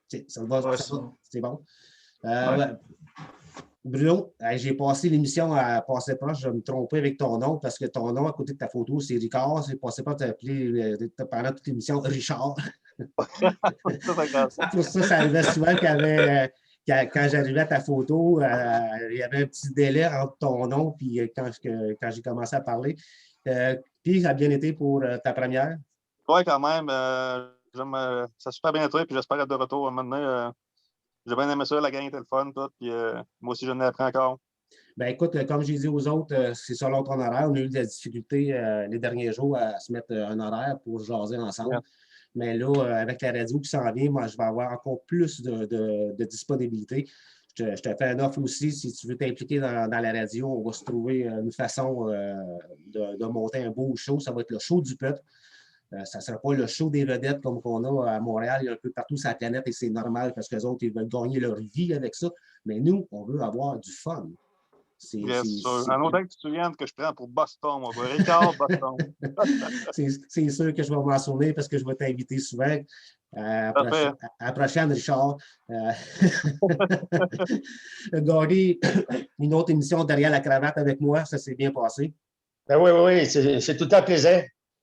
C'est bon. Ça va, Ouais, c'est bon. Ouais. Bruno, j'ai passé l'émission à passer proche. Je me trompais avec ton nom parce que ton nom à côté de ta photo, c'est Ricard. C'est passé pas t'appeler pendant toute l'émission Richard. Pour ça, ça arrivait souvent qu'il y avait. Quand j'arrivais à ta photo, il y avait un petit délai entre ton nom et quand j'ai commencé à parler. Puis, ça a bien été pour ta première? Oui, quand même. Ça a super bien été, puis j'espère être de retour maintenant. J'ai bien aimé ça, la gang était le fun, tout, puis moi aussi, j'en ai appris encore. Ben écoute, comme j'ai dit aux autres, c'est selon ton horaire. On a eu de la difficulté les derniers jours à se mettre un horaire pour jaser ensemble. Yeah. Mais là, avec la radio qui s'en vient, moi, je vais avoir encore plus de disponibilité. Je te fais une offre aussi. Si tu veux t'impliquer dans la radio, on va se trouver une façon de monter un beau show. Ça va être le show du peuple. Ça ne sera pas le show des vedettes comme qu'on a à Montréal. Il y a un peu partout sur la planète et c'est normal parce qu'eux autres, ils veulent gagner leur vie avec ça. Mais nous, on veut avoir du fun. Un autre que tu te souviennes que je prends pour Boston, mon gars. Ricard, Boston. C'est sûr que je vais m'en souvenir parce que je vais t'inviter souvent. À la prochaine, Richard. Gagner une autre émission derrière la cravate avec moi, ça s'est bien passé. Ben oui, c'est tout le temps plaisant.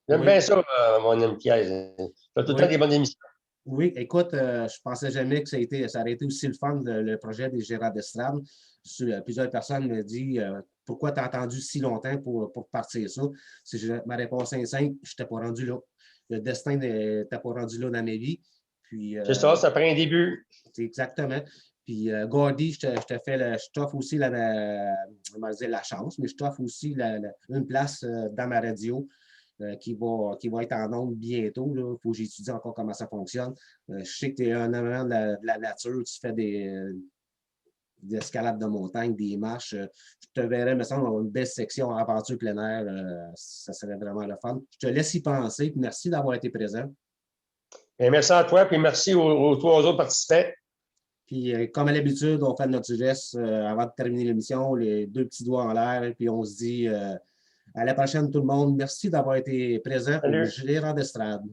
J'aime bien ça, mon ami Pierre. Tu as tout le temps des bonnes émissions. Oui, écoute, je ne pensais jamais que ça aurait été aussi le fun, le projet des gérants d'estrade. Plusieurs personnes me disent pourquoi tu as attendu si longtemps pour partir ça. Ma réponse est simple, je n'étais pas rendu là. Le destin n'était pas rendu là dans ma vie. Puis, C'est ça, ça prend un début. exactement. Puis, Gordy, je t'offre aussi la chance, mais je t'offre aussi une place dans ma radio qui va être en ondes bientôt. Il faut que j'étudie encore comment ça fonctionne. Je sais que tu es un amant de la nature, tu fais des escalades de montagne, des marches. Je te verrais, me semble, avoir une belle section aventure plein air. Ça serait vraiment le fun. Je te laisse y penser. Merci d'avoir été présent. Et merci à toi, puis merci aux trois autres participants. Puis, comme à l'habitude, on fait notre geste avant de terminer l'émission, les 2 petits doigts en l'air, puis on se dit à la prochaine, tout le monde. Merci d'avoir été présent pour le Gérant d'Estrade.